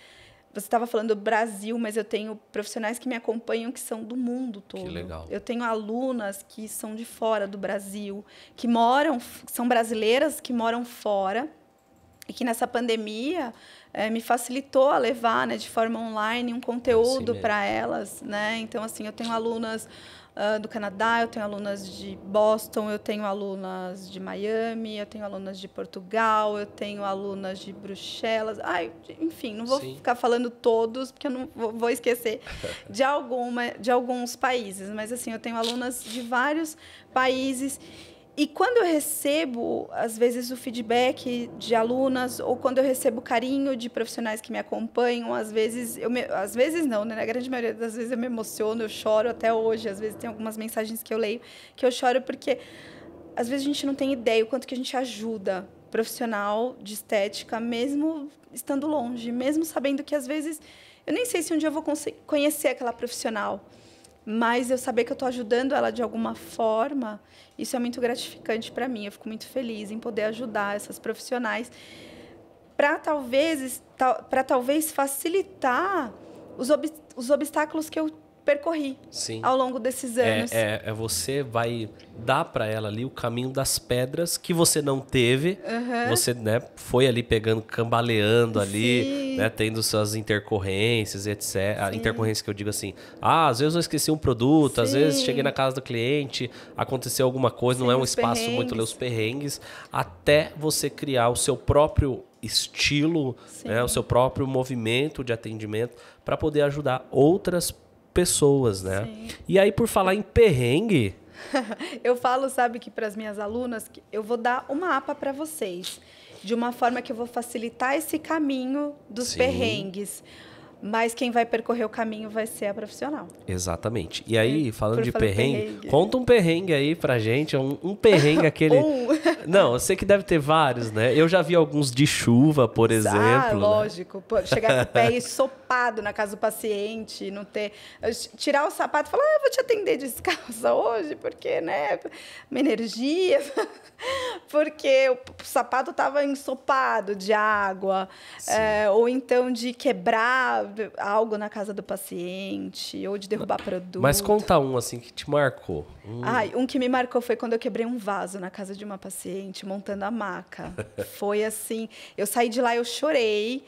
Você estava falando do Brasil, mas eu tenho profissionais que me acompanham que são do mundo todo. Que legal. Eu tenho alunas que são de fora do Brasil, que são brasileiras que moram fora e que nessa pandemia me facilitou a levar, né, de forma online um conteúdo para elas, né? Então, assim, eu tenho alunas do Canadá, eu tenho alunas de Boston, eu tenho alunas de Miami, eu tenho alunas de Portugal, eu tenho alunas de Bruxelas. Enfim, não vou ficar falando todos, porque eu não vou esquecer de alguns países. Mas, assim, eu tenho alunas de vários países. E quando eu recebo, às vezes, o feedback de alunas, ou quando eu recebo carinho de profissionais que me acompanham, às vezes não, né? Na grande maioria das vezes eu me emociono, eu choro até hoje. Às vezes tem algumas mensagens que eu leio que eu choro porque, às vezes, a gente não tem ideia o quanto que a gente ajuda profissional de estética, mesmo estando longe, mesmo sabendo que, às vezes, eu nem sei se um dia eu vou conhecer aquela profissional, mas eu saber que eu estou ajudando ela de alguma forma, isso é muito gratificante para mim. Eu fico muito feliz em poder ajudar essas profissionais para talvez facilitar os obstáculos que eu percorri ao longo desses anos. Você vai dar para ela ali o caminho das pedras que você não teve. Você, né, foi ali pegando, cambaleando ali, né, tendo suas intercorrências, etc. Intercorrências que eu digo assim, às vezes eu esqueci um produto, às vezes cheguei na casa do cliente, aconteceu alguma coisa, não é um espaço muito, os perrengues, até você criar o seu próprio estilo, né, o seu próprio movimento de atendimento para poder ajudar outras pessoas, né? Sim. E aí, por falar em perrengue... eu falo, sabe, que para as minhas alunas, que eu vou dar uma APA para vocês, de uma forma que eu vou facilitar esse caminho dos perrengues. Mas quem vai percorrer o caminho vai ser a profissional. Exatamente. E aí, falando de perrengue, conta um perrengue aí pra gente. Um perrengue aquele... Não, eu sei que deve ter vários, né? Eu já vi alguns de chuva, por exemplo. Lógico. Né? Pô, chegar com o pé ensopado na casa do paciente, não ter... Tirar o sapato e falar, eu vou te atender descalça hoje, porque, né? Uma energia... porque o sapato estava ensopado de água. Ou então de quebrar algo na casa do paciente, ou de derrubar produto. Mas conta um, assim, que te marcou. Um que me marcou foi quando eu quebrei um vaso na casa de uma paciente, montando a maca. Foi assim, eu saí de lá, eu chorei.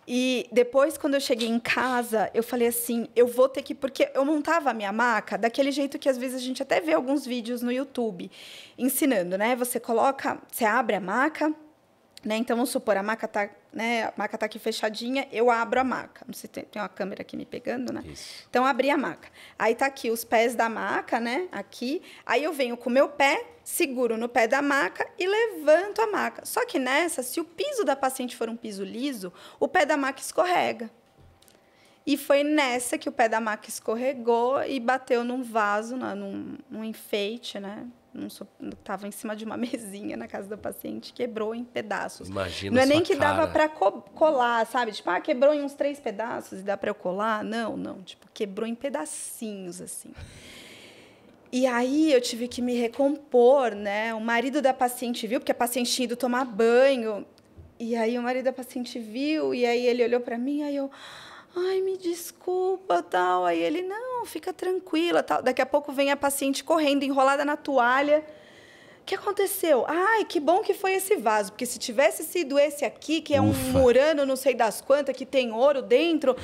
E depois, quando eu cheguei em casa, eu falei assim, eu vou ter que... Porque eu montava a minha maca daquele jeito que, às vezes, a gente até vê alguns vídeos no YouTube ensinando, né? Você abre a maca, né? Então, vamos supor, a maca tá aqui fechadinha, eu abro a maca. Não sei se tem uma câmera aqui me pegando, né? Isso. Então, eu abri a maca. Aí tá aqui os pés da maca, né? Aqui. Aí eu venho com o meu pé, seguro no pé da maca e levanto a maca. Só que nessa, se o piso da paciente for um piso liso, o pé da maca escorrega. E foi nessa que o pé da maca escorregou e bateu num vaso, num enfeite, né? Estava em cima de uma mesinha na casa do paciente, quebrou em pedaços. Imagina. Não é nem que dava para colar, sabe? Tipo, quebrou em uns 3 pedaços e dá para eu colar? Não. Tipo, quebrou em pedacinhos, assim. E aí eu tive que me recompor, né? O marido da paciente viu, porque a paciente tinha ido tomar banho. E aí o marido da paciente viu, e aí ele olhou para mim, aí eu... Ai, me desculpa, tal. Aí ele, não, fica tranquila, tal. Daqui a pouco vem a paciente correndo, enrolada na toalha. O que aconteceu? Ai, que bom que foi esse vaso, porque se tivesse sido esse aqui, que é um Murano, não sei das quantas, que tem ouro dentro,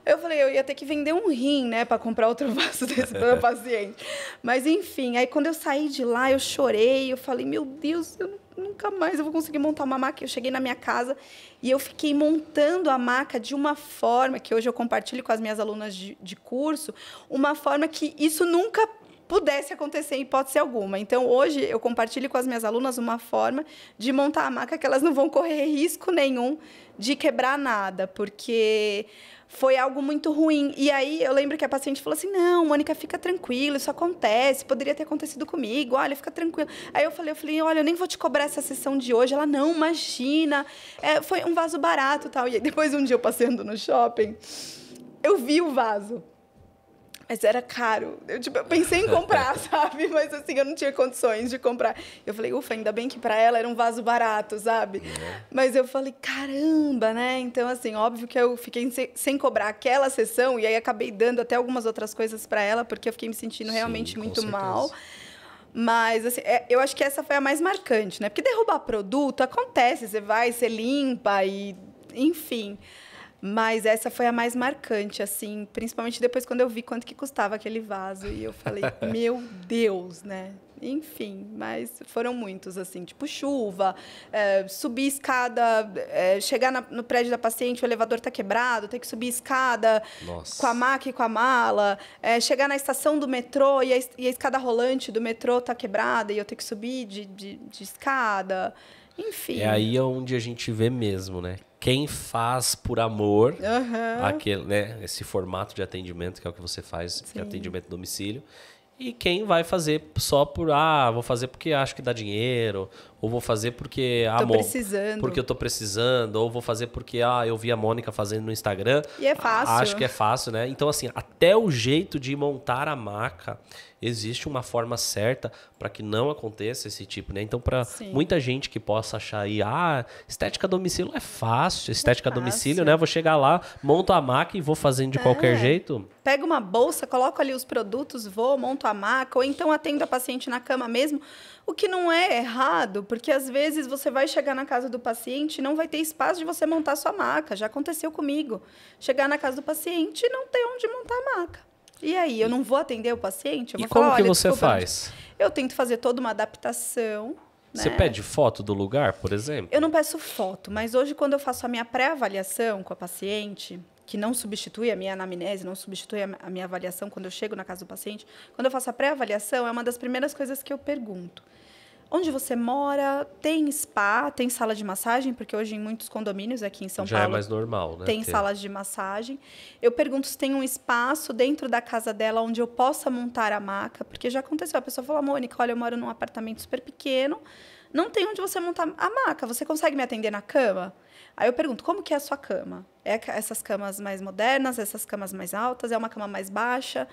eu falei, eu ia ter que vender um rim, né, para comprar outro vaso desse para o paciente. Mas, enfim, aí quando eu saí de lá, eu chorei, eu falei, meu Deus, nunca mais eu vou conseguir montar uma maca. Eu cheguei na minha casa e eu fiquei montando a maca de uma forma que hoje eu compartilho com as minhas alunas de curso, uma forma que isso nunca pudesse acontecer em hipótese alguma. Então, hoje, eu compartilho com as minhas alunas uma forma de montar a maca que elas não vão correr risco nenhum de quebrar nada, porque foi algo muito ruim. E aí, eu lembro que a paciente falou assim, não, Mônica, fica tranquila, isso acontece, poderia ter acontecido comigo, olha, fica tranquila. Aí eu falei, olha, eu nem vou te cobrar essa sessão de hoje. Ela, não, imagina, foi um vaso barato e tal. E aí, depois, um dia, eu passeando no shopping, eu vi o vaso. Mas era caro. Eu pensei em comprar, sabe? Mas, assim, eu não tinha condições de comprar. Eu falei, ufa, ainda bem que para ela era um vaso barato, sabe? Mas eu falei, caramba, né? Então, assim, óbvio que eu fiquei sem cobrar aquela sessão e aí acabei dando até algumas outras coisas para ela, porque eu fiquei me sentindo realmente muito mal. Mas, assim, eu acho que essa foi a mais marcante, né? Porque derrubar produto acontece, você limpa e... Enfim... Mas essa foi a mais marcante, assim, principalmente depois quando eu vi quanto que custava aquele vaso. E eu falei, meu Deus, né? Enfim, mas foram muitos, assim, tipo chuva, subir escada, chegar no prédio da paciente, o elevador tá quebrado, ter que subir escada. Nossa. Com a maca e com a mala, chegar na estação do metrô e a escada rolante do metrô tá quebrada e eu ter que subir de escada. Enfim. É aí onde a gente vê mesmo, né? Quem faz por amor aquele, né, esse formato de atendimento, que é o que você faz, de atendimento a domicílio, e quem vai fazer só por, vou fazer porque acho que dá dinheiro, ou vou fazer porque precisando. porque eu tô precisando, ou vou fazer porque eu vi a Mônica fazendo no Instagram. E é fácil. Acho que é fácil, né? Então, assim, até o jeito de montar a maca, existe uma forma certa para que não aconteça esse tipo, né? Então, para muita gente que possa achar aí, estética a domicílio é fácil, estética a domicílio, né? Vou chegar lá, monto a maca e vou fazendo de qualquer jeito. Pego uma bolsa, coloco ali os produtos, monto a maca, ou então atendo a paciente na cama mesmo, o que não é errado, porque às vezes você vai chegar na casa do paciente e não vai ter espaço de você montar sua maca. Já aconteceu comigo. Chegar na casa do paciente e não ter onde montar a maca. E aí, eu não vou atender o paciente? Eu vou como falar, que você faz? Eu tento fazer toda uma adaptação. Você pede foto do lugar, por exemplo? Eu não peço foto, mas hoje, quando eu faço a minha pré-avaliação com a paciente, que não substitui a minha anamnese, não substitui a minha avaliação quando eu chego na casa do paciente, quando eu faço a pré-avaliação, é uma das primeiras coisas que eu pergunto. Onde você mora? Tem spa? Tem sala de massagem? Porque hoje em muitos condomínios aqui em São Paulo... Já é mais normal, né? Tem salas de massagem. Eu pergunto se tem um espaço dentro da casa dela onde eu possa montar a maca, porque já aconteceu. A pessoa fala, Mônica, olha, eu moro num apartamento super pequeno, não tem onde você montar a maca. Você consegue me atender na cama? Aí eu pergunto, como que é a sua cama? É essas camas mais modernas, essas camas mais altas? É uma cama mais baixa?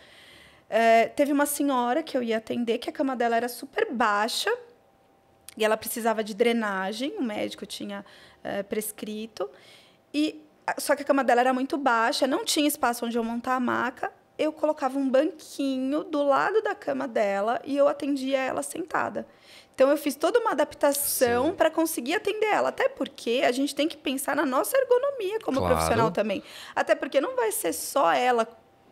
Teve uma senhora que eu ia atender, que a cama dela era super baixa, e ela precisava de drenagem, o médico tinha prescrito. Só que a cama dela era muito baixa, não tinha espaço onde eu montar a maca. Eu colocava um banquinho do lado da cama dela e eu atendia ela sentada. Então, eu fiz toda uma adaptação para conseguir atender ela. Até porque a gente tem que pensar na nossa ergonomia como profissional também. Até porque não vai ser só ela,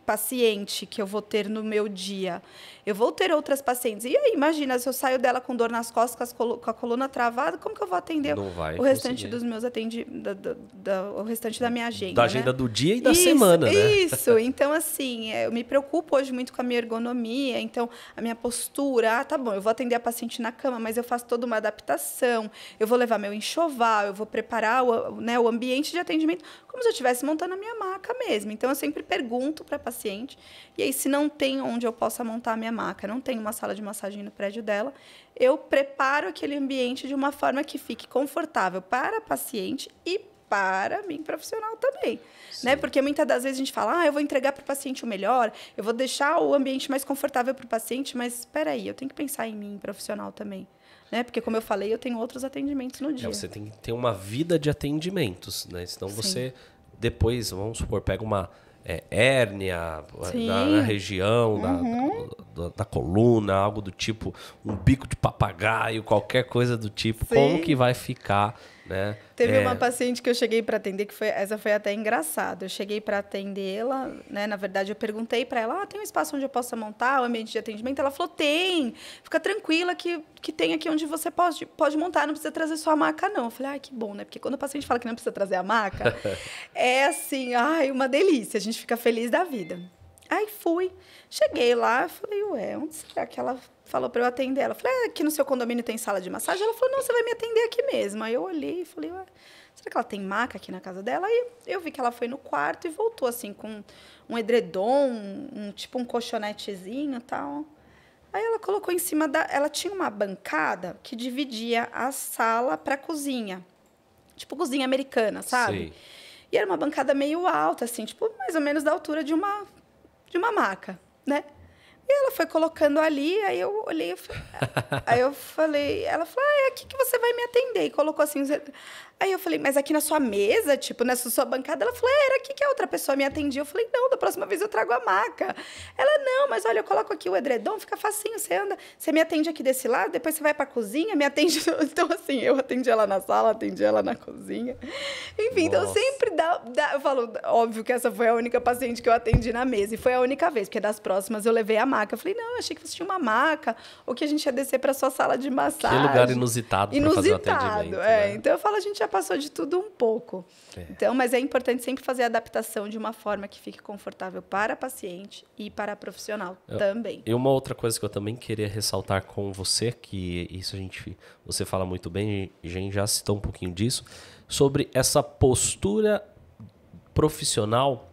paciente, que eu vou ter no meu dia. Eu vou ter outras pacientes. E aí, imagina, se eu saio dela com dor nas costas, com a coluna travada, como que eu vou atender o restante dos meus atendimentos, o restante da minha agenda? Da agenda do dia e da semana, né? Isso. Então, assim, eu me preocupo hoje muito com a minha ergonomia. Então, a minha postura, tá bom, eu vou atender a paciente na cama, mas eu faço toda uma adaptação. Eu vou levar meu enxoval, eu vou preparar o ambiente de atendimento como se eu estivesse montando a minha maca mesmo. Então, eu sempre pergunto para a paciente. E aí, se não tem onde eu possa montar a minha maca, não tem uma sala de massagem no prédio dela, eu preparo aquele ambiente de uma forma que fique confortável para a paciente e para mim, profissional também. Né? Porque muitas das vezes a gente fala, eu vou entregar para o paciente o melhor, eu vou deixar o ambiente mais confortável para o paciente, mas espera aí, eu tenho que pensar em mim, profissional também. Né? Porque, como eu falei, eu tenho outros atendimentos no dia. Você tem que ter uma vida de atendimentos, né? Senão você, depois, vamos supor, pega uma hérnia na região da coluna, algo do tipo, um bico de papagaio, qualquer coisa do tipo. Como que vai ficar, né? Teve uma paciente que eu cheguei para atender, essa foi até engraçada. Eu cheguei para atendê-la, né? Na verdade, eu perguntei para ela, tem um espaço onde eu possa montar o ambiente de atendimento? Ela falou, tem. Fica tranquila que tem aqui onde você pode montar, não precisa trazer sua maca, não. Eu falei, que bom, né? Porque quando o paciente fala que não precisa trazer a maca, é assim, uma delícia. A gente fica feliz da vida. Aí fui. Cheguei lá, falei, onde será que ela falou para eu atender ela? Falei, aqui no seu condomínio tem sala de massagem? Ela falou, não, você vai me atender aqui mesmo. Aí eu olhei e falei, será que ela tem maca aqui na casa dela? Aí eu vi que ela foi no quarto e voltou, assim, com um edredom, tipo um colchonetezinho e tal. Aí ela colocou em cima ela tinha uma bancada que dividia a sala para a cozinha. Tipo cozinha americana, sabe? Sim. E era uma bancada meio alta, assim, tipo, mais ou menos da altura de uma maca, né? E ela foi colocando ali, aí eu olhei, aí eu falei, ela falou, é aqui que você vai me atender. E colocou assim, aí eu falei, mas aqui na sua mesa, tipo, nessa sua bancada? Ela falou, era aqui que a outra pessoa me atendia. Eu falei, não, da próxima vez eu trago a maca. Ela, não, mas olha, eu coloco aqui o edredom, fica facinho, você anda, você me atende aqui desse lado, depois você vai pra cozinha, me atende. Então, assim, eu atendi ela na sala, atendi ela na cozinha. Enfim, então sempre eu falo, óbvio que essa foi a única paciente que eu atendi na mesa, e foi a única vez, porque das próximas eu levei a maca. Eu falei, não, eu achei que você tinha uma maca, ou que a gente ia descer pra sua sala de massagem. Que lugar inusitado pra fazer o atendimento. Né? Então eu falo, a gente já passou de tudo um pouco. Então, mas é importante sempre fazer a adaptação de uma forma que fique confortável para a paciente e para a profissional também. E uma outra coisa que eu também queria ressaltar com você, que isso você fala muito bem, a gente já citou um pouquinho disso, sobre essa postura profissional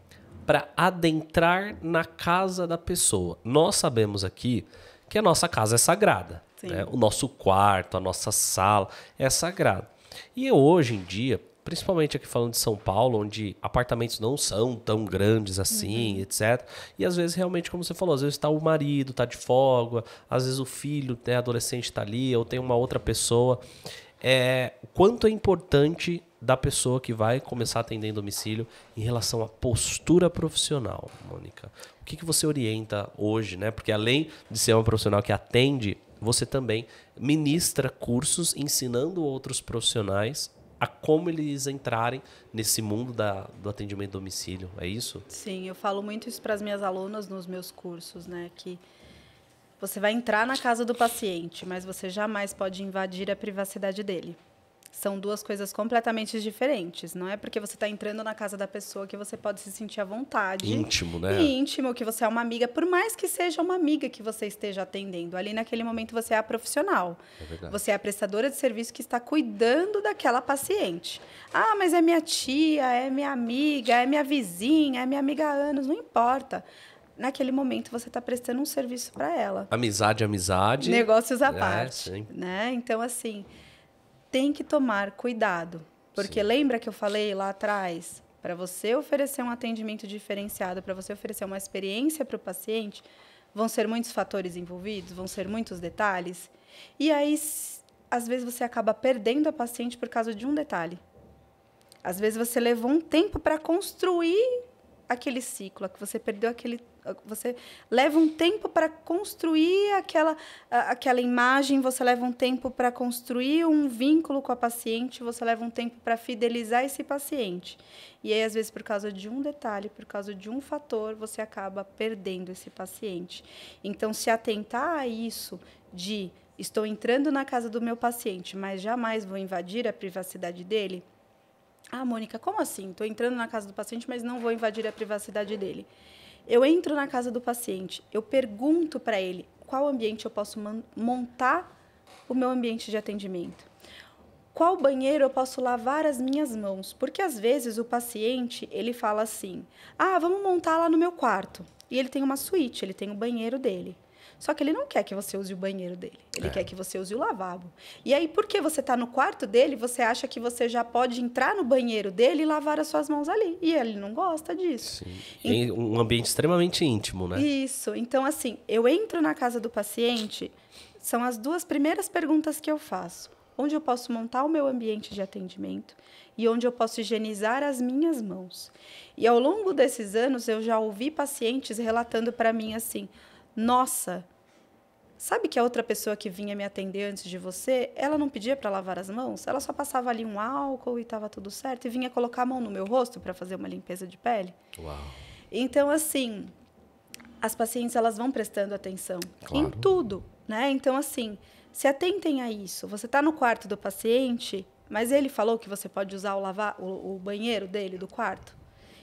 para adentrar na casa da pessoa. Nós sabemos aqui que a nossa casa é sagrada. Né? O nosso quarto, a nossa sala é sagrado. E hoje em dia, principalmente aqui falando de São Paulo, onde apartamentos não são tão grandes assim, etc. E às vezes realmente, como você falou, às vezes está o marido, está de folga, às vezes o filho, né, adolescente está ali, ou tem uma outra pessoa. O quanto é importante da pessoa que vai começar a atender em domicílio em relação à postura profissional, Mônica? O que você orienta hoje, né? Porque além de ser uma profissional que atende, você também ministra cursos ensinando outros profissionais a como eles entrarem nesse mundo do atendimento em domicílio. É isso? Sim, eu falo muito isso para as minhas alunas nos meus cursos, né? Que você vai entrar na casa do paciente, mas você jamais pode invadir a privacidade dele. São duas coisas completamente diferentes. Não é porque você está entrando na casa da pessoa que você pode se sentir à vontade. Íntimo, né? Íntimo, que você é uma amiga, por mais que seja uma amiga que você esteja atendendo. Ali naquele momento você é a profissional. É verdade. Você é a prestadora de serviço que está cuidando daquela paciente. Ah, mas é minha tia, é minha amiga, é minha vizinha, é minha amiga há anos, não importa. Naquele momento você está prestando um serviço para ela. Amizade, amizade. Negócios à parte. Sim. Né? Então, assim, tem que tomar cuidado. Porque Sim. lembra que eu falei lá atrás? Para você oferecer um atendimento diferenciado, para você oferecer uma experiência para o paciente, vão ser muitos fatores envolvidos, vão ser muitos detalhes. E aí, às vezes, você acaba perdendo a paciente por causa de um detalhe. Às vezes, você levou um tempo para construir aquele ciclo, que você perdeu aquele... Você leva um tempo para construir aquela imagem, você leva um tempo para construir um vínculo com a paciente, você leva um tempo para fidelizar esse paciente. E aí, às vezes, por causa de um detalhe, por causa de um fator, você acaba perdendo esse paciente. Então, se atentar a isso de estou entrando na casa do meu paciente, mas jamais vou invadir a privacidade dele. Ah, Mônica, como assim? Estou entrando na casa do paciente, mas não vou invadir a privacidade dele. Eu entro na casa do paciente, eu pergunto para ele qual ambiente eu posso montar o meu ambiente de atendimento. Qual banheiro eu posso lavar as minhas mãos? Porque, às vezes, o paciente, ele fala assim, vamos montar lá no meu quarto. E ele tem uma suíte, ele tem o banheiro dele. Só que ele não quer que você use o banheiro dele. Ele quer que você use o lavabo. E aí, porque você está no quarto dele, você acha que você já pode entrar no banheiro dele e lavar as suas mãos ali. E ele não gosta disso. Sim. É um ambiente extremamente íntimo, né? Isso. Então, assim, eu entro na casa do paciente, são as duas primeiras perguntas que eu faço. Onde eu posso montar o meu ambiente de atendimento e onde eu posso higienizar as minhas mãos. E ao longo desses anos, eu já ouvi pacientes relatando para mim assim... Nossa, sabe que a outra pessoa que vinha me atender antes de você, ela não pedia para lavar as mãos? Ela só passava ali um álcool e estava tudo certo e vinha colocar a mão no meu rosto para fazer uma limpeza de pele. Uau. Então, assim, as pacientes elas vão prestando atenção em tudo, né? Então, assim, se atentem a isso. Você está no quarto do paciente, mas ele falou que você pode usar o banheiro dele, do quarto?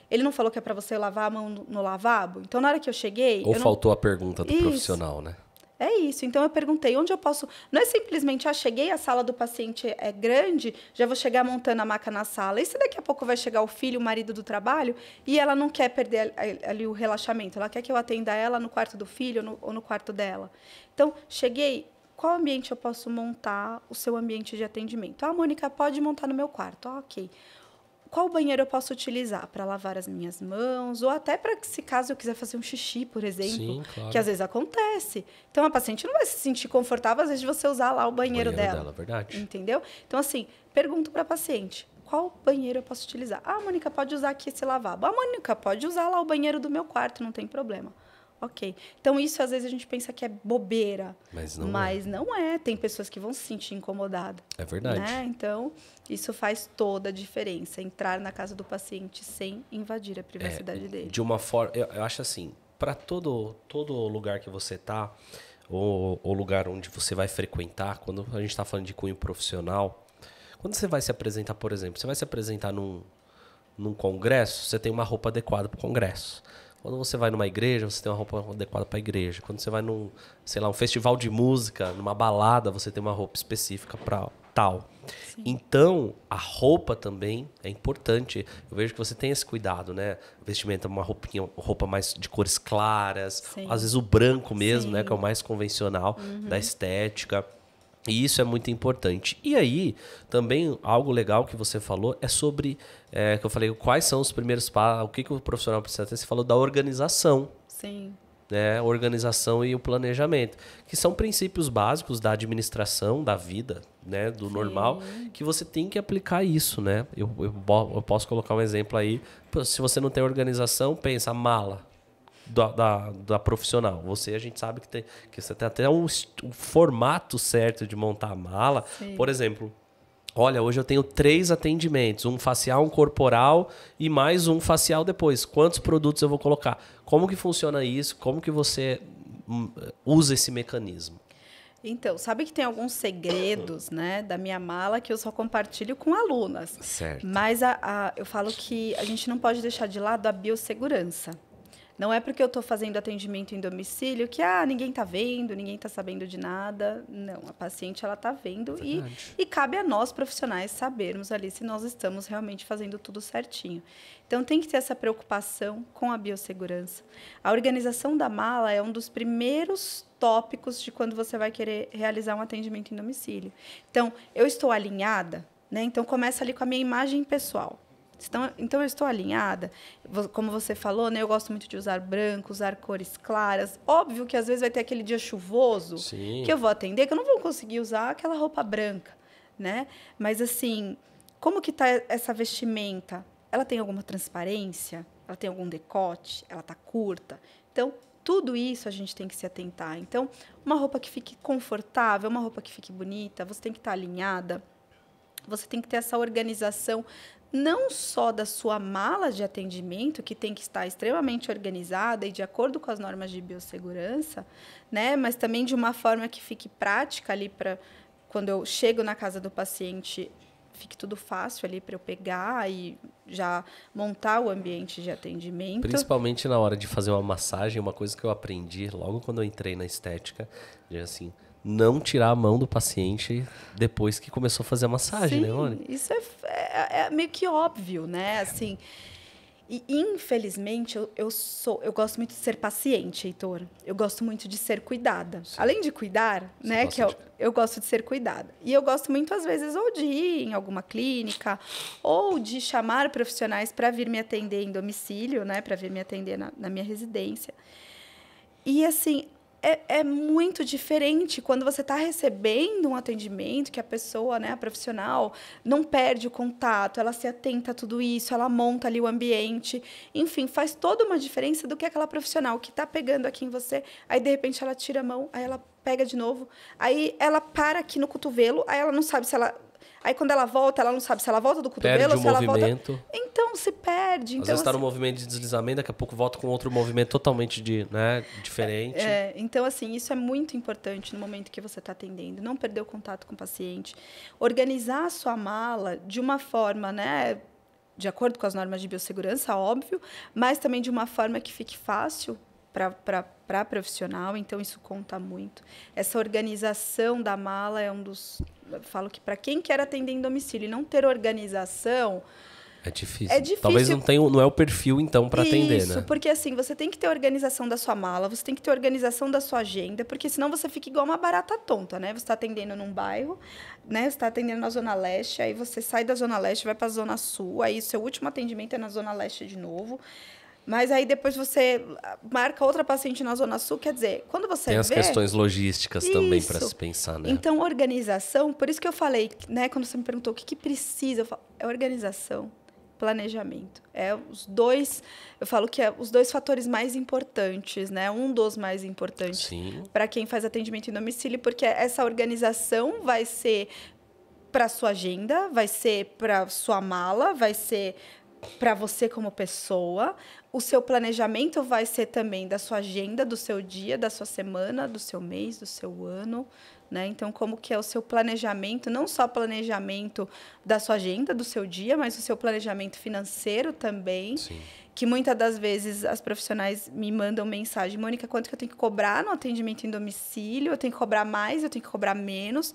Ele não falou que é para você lavar a mão no lavabo? Então, na hora que eu cheguei... Ou faltou a pergunta do profissional, né? É isso. Então, eu perguntei onde eu posso... Não é simplesmente, cheguei, a sala do paciente é grande, já vou chegar montando a maca na sala. E se daqui a pouco vai chegar o filho, o marido do trabalho, e ela não quer perder ali o relaxamento? Ela quer que eu atenda ela no quarto do filho ou no quarto dela. Então, cheguei... Qual ambiente eu posso montar o seu ambiente de atendimento? Mônica, pode montar no meu quarto. Ok. Qual banheiro eu posso utilizar para lavar as minhas mãos? Ou até para se caso eu quiser fazer um xixi, por exemplo. Sim, claro. Que às vezes acontece. Então, a paciente não vai se sentir confortável, às vezes, de você usar lá o banheiro dela. Verdade. Entendeu? Então, assim, pergunto para a paciente, qual banheiro eu posso utilizar? Mônica, pode usar aqui esse lavabo. Mônica, pode usar lá o banheiro do meu quarto, não tem problema. Ok. Então, isso, às vezes, a gente pensa que é bobeira. Mas não é. Tem pessoas que vão se sentir incomodadas. É verdade. Né? Então, isso faz toda a diferença. Entrar na casa do paciente sem invadir a privacidade dele. De uma forma... Eu acho assim, para todo lugar que você está, ou lugar onde você vai frequentar, quando a gente está falando de cunho profissional, quando você vai se apresentar, por exemplo, você vai se apresentar num congresso, você tem uma roupa adequada para o congresso. Quando você vai numa igreja, você tem uma roupa adequada para a igreja. Quando você vai num festival de música, numa balada, você tem uma roupa específica para Natal. Sim. Então, a roupa também é importante. Eu vejo que você tem esse cuidado, né? O vestimento é uma roupa mais de cores claras. Sim. Às vezes o branco mesmo, né? Que é o mais convencional da estética. E isso é muito importante. E aí, também, algo legal que você falou é sobre... que eu falei, quais são os primeiros passos, o que o profissional precisa ter. Você falou da organização. Sim. Né, a organização e o planejamento, que são princípios básicos da administração da vida, né, do normal, que você tem que aplicar isso, né? Eu posso colocar um exemplo aí. Se você não tem organização, pensa a mala da profissional. A gente sabe que você tem até um formato certo de montar a mala. Sim. Por exemplo, olha, hoje eu tenho 3 atendimentos, um facial, um corporal e mais um facial depois. Quantos produtos eu vou colocar? Como que funciona isso? Como que você usa esse mecanismo? Então, sabe que tem alguns segredos, né, da minha mala que eu só compartilho com alunas. Certo. Mas eu falo que a gente não pode deixar de lado a biossegurança. Não é porque eu estou fazendo atendimento em domicílio que ninguém está vendo, ninguém está sabendo de nada. Não, a paciente ela está vendo e cabe a nós, profissionais, sabermos ali se nós estamos realmente fazendo tudo certinho. Então, tem que ter essa preocupação com a biossegurança. A organização da mala é um dos primeiros tópicos de quando você vai querer realizar um atendimento em domicílio. Então, eu estou alinhada, né? Então, começa ali com a minha imagem pessoal. Então, eu estou alinhada. Como você falou, né, eu gosto muito de usar branco, usar cores claras. Óbvio que, às vezes, vai ter aquele dia chuvoso que eu vou atender, que eu não vou conseguir usar aquela roupa branca, né? Mas, assim, como que está essa vestimenta? Ela tem alguma transparência? Ela tem algum decote? Ela está curta? Então, tudo isso a gente tem que se atentar. Então, uma roupa que fique confortável, uma roupa que fique bonita, você tem que estar alinhada. Você tem que ter essa organização não só da sua mala de atendimento, que tem que estar extremamente organizada e de acordo com as normas de biossegurança, né? Mas também de uma forma que fique prática ali para quando eu chego na casa do paciente, fique tudo fácil ali para eu pegar e já montar o ambiente de atendimento. Principalmente na hora de fazer uma massagem, uma coisa que eu aprendi logo quando eu entrei na estética, de assim, não tirar a mão do paciente depois que começou a fazer a massagem, né, Mônica? Isso é meio que óbvio, né? Assim, e infelizmente eu gosto muito de ser paciente, Heitor. Eu gosto muito de ser cuidada. Sim. Além de cuidar, né, que eu gosto de ser cuidada. E eu gosto muito às vezes ou de ir em alguma clínica ou de chamar profissionais para vir me atender em domicílio, né, para vir me atender na minha residência. E assim, é muito diferente quando você está recebendo um atendimento que a pessoa, né, a profissional, não perde o contato, ela se atenta a tudo isso, ela monta ali o ambiente. Enfim, faz toda uma diferença do que aquela profissional que está pegando aqui em você, aí, de repente, ela tira a mão, aí ela pega de novo, aí ela para aqui no cotovelo, aí ela não sabe se ela... Aí, quando ela volta, ela não sabe se ela volta do cotovelo ou se ela volta... Perde o movimento. Então, se perde. Às vezes está no movimento de deslizamento, daqui a pouco volta com outro movimento totalmente diferente. Então, assim, isso é muito importante no momento que você está atendendo. Não perder o contato com o paciente. Organizar a sua mala de uma forma, né, de acordo com as normas de biossegurança, óbvio, mas também de uma forma que fique fácil para profissional, então isso conta muito. Essa organização da mala é um dos... Eu falo que para quem quer atender em domicílio e não ter organização... É difícil. Talvez não é o perfil, então, para atender, né? Isso, porque assim, você tem que ter organização da sua mala, você tem que ter organização da sua agenda, porque senão você fica igual uma barata tonta, né? Você está atendendo num bairro, né? Você está atendendo na Zona Leste, aí você sai da Zona Leste, vai para a Zona Sul, aí seu último atendimento é na Zona Leste de novo. Mas aí depois você marca outra paciente na Zona Sul, quer dizer, quando você tem as questões logísticas também para se pensar, né? Então, organização, por isso que eu falei, né, quando você me perguntou o que precisa, eu falo, é organização, planejamento. Eu falo que é os 2 fatores mais importantes, né? Um dos mais importantes para quem faz atendimento em domicílio, porque essa organização vai ser para sua agenda, vai ser para sua mala, vai ser para você como pessoa. O seu planejamento vai ser também da sua agenda, do seu dia, da sua semana, do seu mês, do seu ano, né? Então, como que é o seu planejamento, não só planejamento da sua agenda, do seu dia, mas o seu planejamento financeiro também. Sim. Que muitas das vezes as profissionais me mandam mensagem: Mônica, quanto que eu tenho que cobrar no atendimento em domicílio? Eu tenho que cobrar mais, eu tenho que cobrar menos?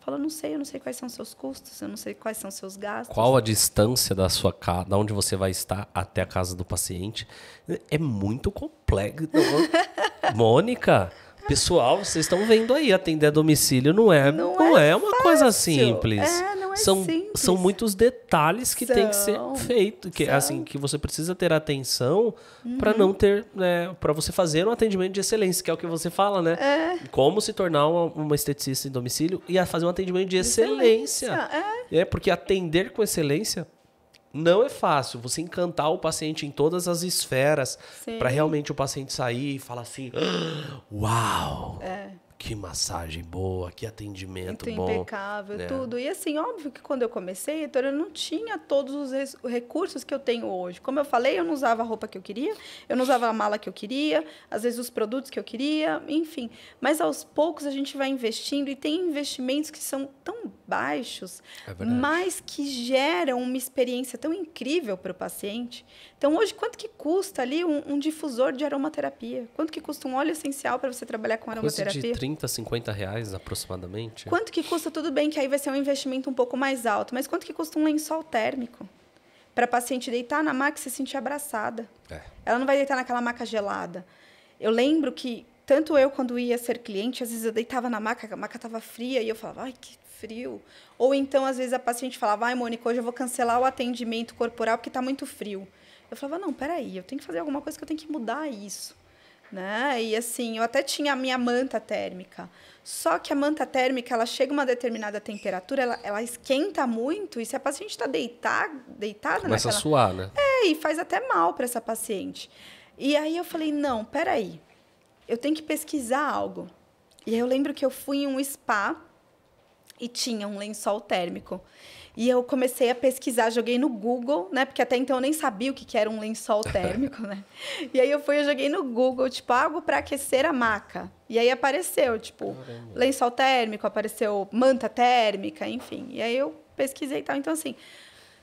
falo, eu não sei quais são os seus custos, eu não sei quais são os seus gastos. Qual a distância da sua casa, da onde você vai estar até a casa do paciente? É muito complexo. Mônica, pessoal, vocês estão vendo aí, atender a domicílio não é uma coisa simples. Não é simples. São muitos detalhes que tem que ser feito, que assim, que você precisa ter atenção para não ter, né, para você fazer um atendimento de excelência, que é o que você fala, né? Como se tornar uma esteticista em domicílio e fazer um atendimento de excelência. Porque atender com excelência não é fácil. Você encantar o paciente em todas as esferas para realmente o paciente sair e falar assim, uau, que massagem boa, que atendimento muito bom. Impecável, tudo. E assim, óbvio que quando eu comecei, Heitor, eu não tinha todos os recursos que eu tenho hoje. Como eu falei, eu não usava a roupa que eu queria, eu não usava a mala que eu queria, às vezes os produtos que eu queria, enfim. Mas aos poucos a gente vai investindo e tem investimentos que são tão baixos, mas que geram uma experiência tão incrível para o paciente. Então, hoje, quanto que custa ali um difusor de aromaterapia? Quanto que custa um óleo essencial para você trabalhar com aromaterapia? Coisa de 30, 50 reais aproximadamente. Quanto que custa? Tudo bem que aí vai ser um investimento um pouco mais alto, mas quanto que custa um lençol térmico? Para a paciente deitar na maca e se sentir abraçada. Ela não vai deitar naquela maca gelada. Eu lembro que, tanto eu quando ia ser cliente, às vezes eu deitava na maca, a maca estava fria, e eu falava, ai, que frio. Ou então, às vezes, a paciente falava, ai, Mônica, hoje eu vou cancelar o atendimento corporal porque está muito frio. Eu falava, não, peraí, eu tenho que fazer alguma coisa que eu tenho que mudar isso. Né? E assim, eu até tinha a minha manta térmica. Só que a manta térmica, ela chega a uma determinada temperatura, ela esquenta muito, e se a paciente está deitada... Começa a suar, né? E faz até mal para essa paciente. E aí eu falei, não, peraí, eu tenho que pesquisar algo. E aí eu lembro que eu fui em um spa e tinha um lençol térmico. E eu comecei a pesquisar, joguei no Google, né? Porque até então eu nem sabia o que era um lençol térmico, né? E aí eu joguei no Google, tipo, algo para aquecer a maca. E aí apareceu, tipo, lençol térmico, apareceu manta térmica, enfim. E aí eu pesquisei e tal. Então, assim,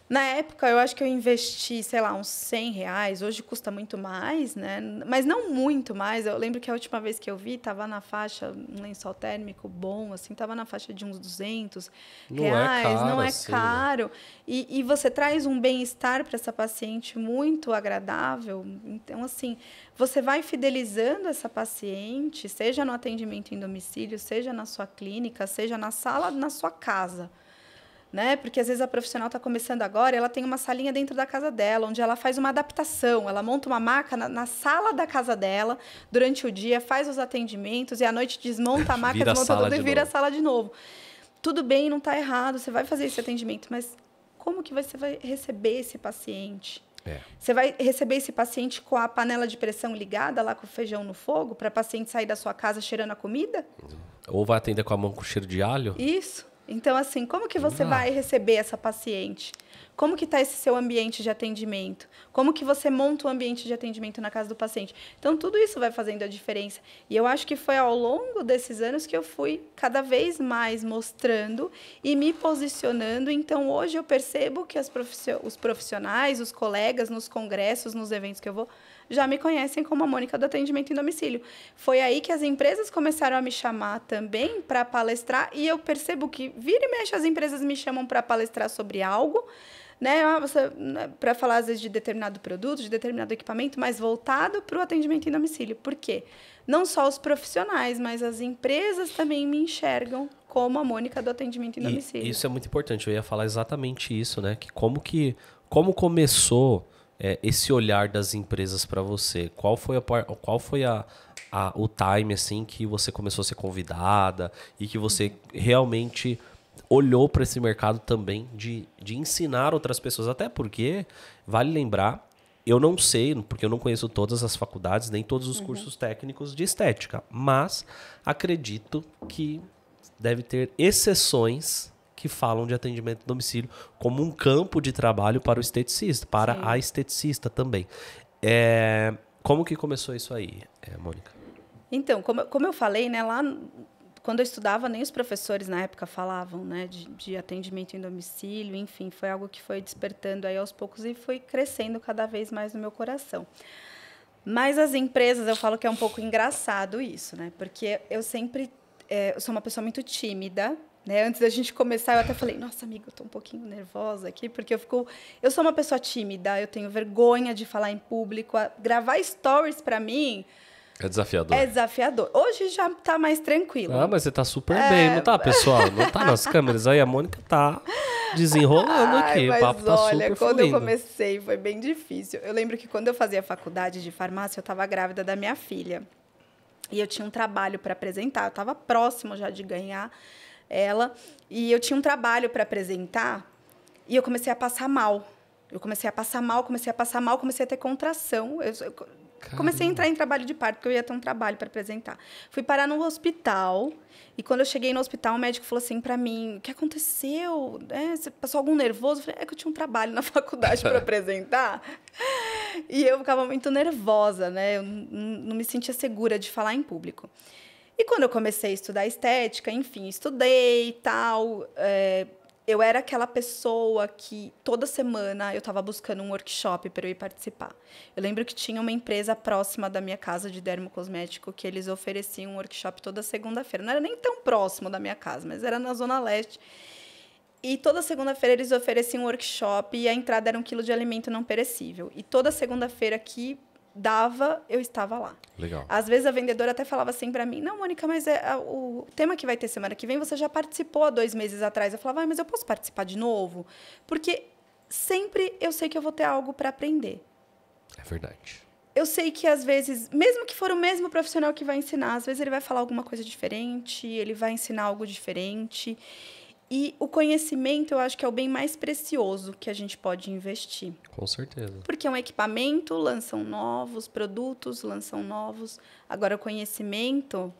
na época eu acho que eu investi, sei lá, uns 100 reais. Hoje custa muito mais, né? Mas não muito mais. Eu lembro que a última vez que eu vi, estava na faixa, um lençol térmico bom, assim, estava na faixa de uns 200 reais. Não é caro. E você traz um bem-estar para essa paciente muito agradável. Então, assim, você vai fidelizando essa paciente, seja no atendimento em domicílio, seja na sua clínica, seja na sala, na sua casa. Né? Porque às vezes a profissional está começando agora, ela tem uma salinha dentro da casa dela, onde ela faz uma adaptação, ela monta uma maca na sala da casa dela, durante o dia, faz os atendimentos, e à noite desmonta a maca, desmonta tudo e vira a sala de novo. Tudo bem, não está errado, você vai fazer esse atendimento, mas como que você vai receber esse paciente? Você vai receber esse paciente com a panela de pressão ligada, lá com o feijão no fogo, para a paciente sair da sua casa cheirando a comida? Ou vai atender com a mão com cheiro de alho? Isso. Então, assim, como que você vai receber essa paciente? Como que está esse seu ambiente de atendimento? Como que você monta o ambiente de atendimento na casa do paciente? Então, tudo isso vai fazendo a diferença. E eu acho que foi ao longo desses anos que eu fui cada vez mais mostrando e me posicionando. Então, hoje eu percebo que os profissionais, os colegas, nos congressos, nos eventos que eu vou, já me conhecem como a Mônica do atendimento em domicílio. Foi aí que as empresas começaram a me chamar também para palestrar, e eu percebo que vira e mexe as empresas me chamam para palestrar sobre algo, né, para falar às vezes de determinado produto, de determinado equipamento, mas voltado para o atendimento em domicílio. Por quê? Não só os profissionais, mas as empresas também me enxergam como a Mônica do atendimento em domicílio. Isso é muito importante. Eu ia falar exatamente isso, né? Como começou esse olhar das empresas para você? Qual foi o time assim que você começou a ser convidada e que você realmente olhou para esse mercado também de ensinar outras pessoas? Até porque, vale lembrar, eu não sei, porque eu não conheço todas as faculdades, nem todos os cursos técnicos de estética, mas acredito que deve ter exceções que falam de atendimento em domicílio como um campo de trabalho para o esteticista, para a esteticista também. Como que começou isso aí, Mônica? Então, como eu falei, né, lá quando eu estudava, nem os professores na época falavam, né, de atendimento em domicílio, enfim, foi algo que foi despertando aí aos poucos e foi crescendo cada vez mais no meu coração. Mas as empresas, eu falo que é um pouco engraçado isso, né, porque eu sempre eu sou uma pessoa muito tímida, Né? Antes da gente começar, eu até falei, nossa, amiga, eu tô um pouquinho nervosa aqui, porque eu sou uma pessoa tímida, eu tenho vergonha de falar em público. Gravar stories, para mim, é desafiador. É desafiador. Hoje já tá mais tranquilo. Ah, mas você tá super bem, não tá, pessoal? Não tá nas câmeras aí, a Mônica tá desenrolando aqui, mas o papo tá olha, super quando fluindo. eu comecei, foi bem difícil. Eu lembro que quando eu fazia faculdade de farmácia, eu tava grávida da minha filha. E eu tinha um trabalho para apresentar, eu tava próximo já de ganhar ela, e eu tinha um trabalho para apresentar, e eu comecei a passar mal. Comecei a ter contração. Eu comecei a entrar em trabalho de parto, porque eu ia ter um trabalho para apresentar. Fui parar no hospital, e quando eu cheguei no hospital, o médico falou assim para mim, o que aconteceu? Você passou algum nervoso? Eu falei, é que eu tinha um trabalho na faculdade para apresentar. E eu ficava muito nervosa, né? Eu não me sentia segura de falar em público. E quando eu comecei a estudar estética, enfim, estudei e tal, eu era aquela pessoa que toda semana eu estava buscando um workshop para eu ir participar. Eu lembro que tinha uma empresa próxima da minha casa de dermocosmético que eles ofereciam um workshop toda segunda-feira. Não era nem tão próximo da minha casa, mas era na Zona Leste. E toda segunda-feira eles ofereciam um workshop e a entrada era 1 quilo de alimento não perecível. E toda segunda-feira que dava, eu estava lá. Legal. Às vezes a vendedora até falava assim para mim, não, Mônica, mas o tema que vai ter semana que vem, você já participou há 2 meses atrás. Eu falava, mas eu posso participar de novo? Porque sempre eu sei que eu vou ter algo para aprender. É verdade. Eu sei que, às vezes, mesmo que for o mesmo profissional que vai ensinar, às vezes ele vai falar alguma coisa diferente, ele vai ensinar algo diferente. E o conhecimento, eu acho que é o bem mais precioso que a gente pode investir. Com certeza. Porque é um equipamento, lançam novos produtos, lançam novos. Agora, o conhecimento,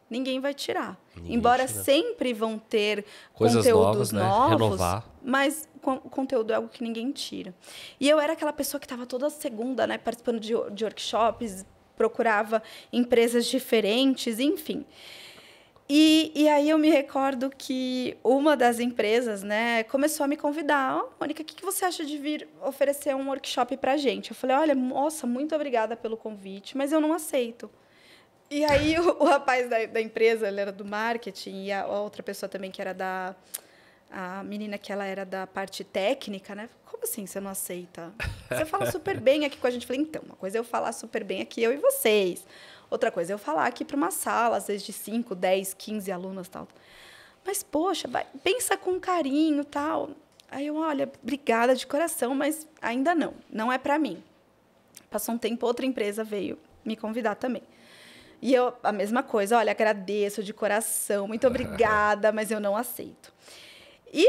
ninguém vai tirar. Embora sempre vão ter coisas conteúdos novos, renovar. Mas o conteúdo é algo que ninguém tira. E eu era aquela pessoa que estava toda segunda, né, participando de workshops, procurava empresas diferentes, enfim. E aí eu me recordo que uma das empresas, né, começou a me convidar. Mônica, o que você acha de vir oferecer um workshop para a gente? Eu falei, olha, moça, muito obrigada pelo convite, mas eu não aceito. E aí o rapaz da empresa, ele era do marketing, e a outra pessoa também que era a menina que ela era da parte técnica, né? Como assim você não aceita? Você fala super bem aqui com a gente. Eu falei, então, uma coisa é eu falar super bem aqui, eu e vocês. Outra coisa é eu falar aqui para uma sala, às vezes de 5, 10, 15 alunos, tal. Mas, poxa, pensa com carinho, tal. Aí eu, olha, obrigada de coração, mas ainda não. Não é para mim. Passou um tempo, outra empresa veio me convidar também. E eu, a mesma coisa, olha, agradeço de coração, muito obrigada, mas eu não aceito. E,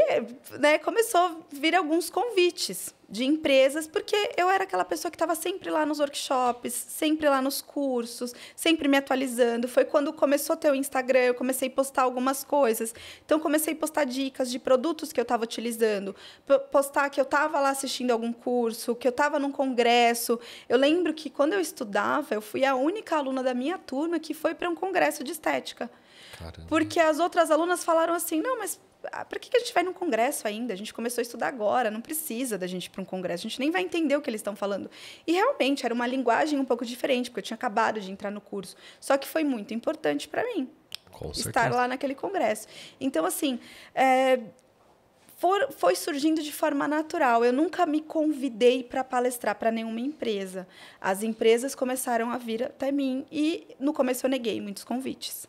né, começou a vir alguns convites de empresas, porque eu era aquela pessoa que estava sempre lá nos workshops, sempre lá nos cursos, sempre me atualizando. Foi quando começou a ter o Instagram, eu comecei a postar algumas coisas. Então, comecei a postar dicas de produtos que eu estava utilizando, postar que eu estava lá assistindo algum curso, que eu estava num congresso. Eu lembro que, quando eu estudava, eu fui a única aluna da minha turma que foi para um congresso de estética. Caramba. Porque as outras alunas falaram assim, não, mas para que a gente vai num congresso ainda? A gente começou a estudar agora, não precisa da gente ir para um congresso, a gente nem vai entender o que eles estão falando. E, realmente, era uma linguagem um pouco diferente, porque eu tinha acabado de entrar no curso. Só que foi muito importante para mim estar lá naquele congresso. Então, assim, foi surgindo de forma natural. Eu nunca me convidei para palestrar para nenhuma empresa. As empresas começaram a vir até mim e, no começo, eu neguei muitos convites.